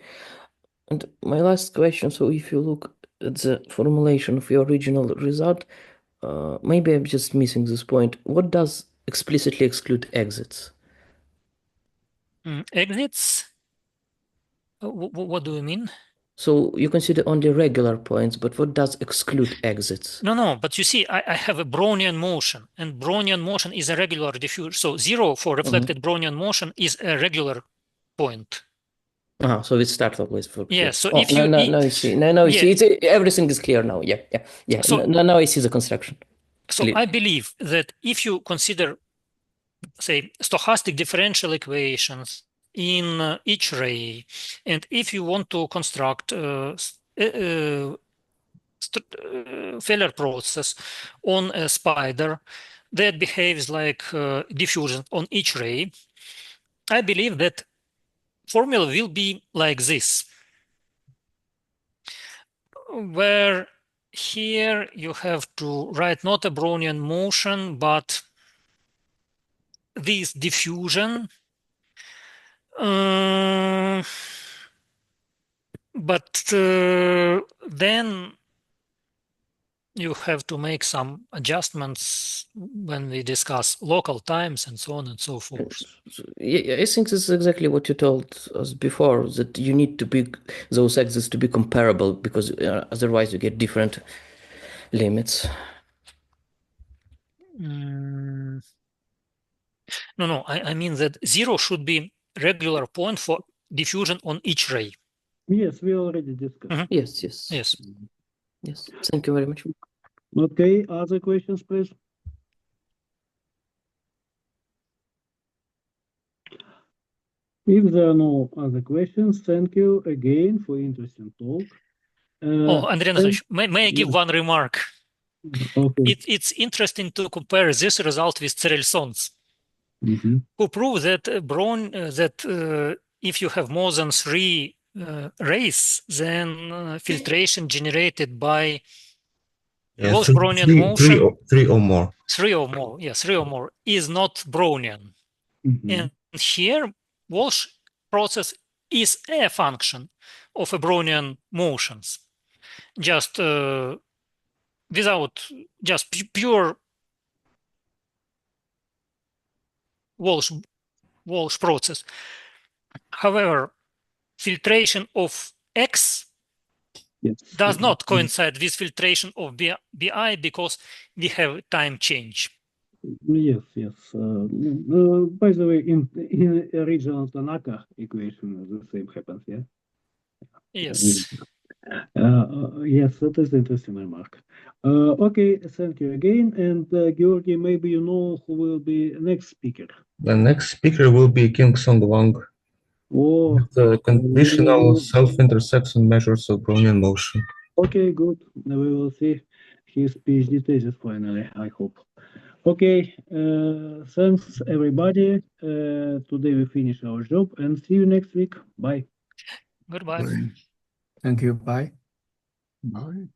And my last question, so if you look at the formulation of your original result, maybe I'm just missing this point. What does explicitly exclude exits? Exits? What do you mean? So you consider only regular points, but what does exclude exits? No, but you see, I have a Brownian motion, and Brownian motion is a regular diffusion. So 0 for reflected Brownian motion is a regular point. So it starts always for Yeah, here. so Oh, if you... now you see. Now you see. It's, everything is clear now. Yeah. So- now I see the construction. So Clear. I believe that if you consider, say, stochastic differential equations in each ray, and if you want to construct Feller process on a spider that behaves like diffusion on each ray, I believe that formula will be like this, where here you have to write not a Brownian motion, but this diffusion. But then you have to make some adjustments when we discuss local times and so on and so forth. Yeah, I think this is exactly what you told us before, that you need to be those exits to be comparable, because otherwise you get different limits. No, I mean that 0 should be regular point for diffusion on each ray. Yes, we already discussed. Yes. Thank you very much. Okay, other questions, please? If there are no other questions, thank you again for interesting talk. Andrei Anatольевич, may I give one remark? Okay. It's interesting to compare this result with Cerelson's, who prove that if you have more than 3 rays, then filtration generated by Walsh Brownian motion, three or more. 3 or more, is not Brownian. And here, Walsh process is a function of a Brownian motions, just without just pure Walsh process. However, filtration of X does not coincide with filtration of BI because we have time change. Yes. By the way, in original Tanaka equation, the same happens, yeah? Yes. Yes, that is interesting remark. Okay, thank you again. And Georgi, maybe you know who will be next speaker. The next speaker will be King Song Wang. The conditional self-intersection measures of Brownian motion. Okay, good. We will see his PhD thesis finally, I hope. Okay, thanks everybody. Today we finish our job and see you next week. Bye. Goodbye. Thank you. Bye. Bye.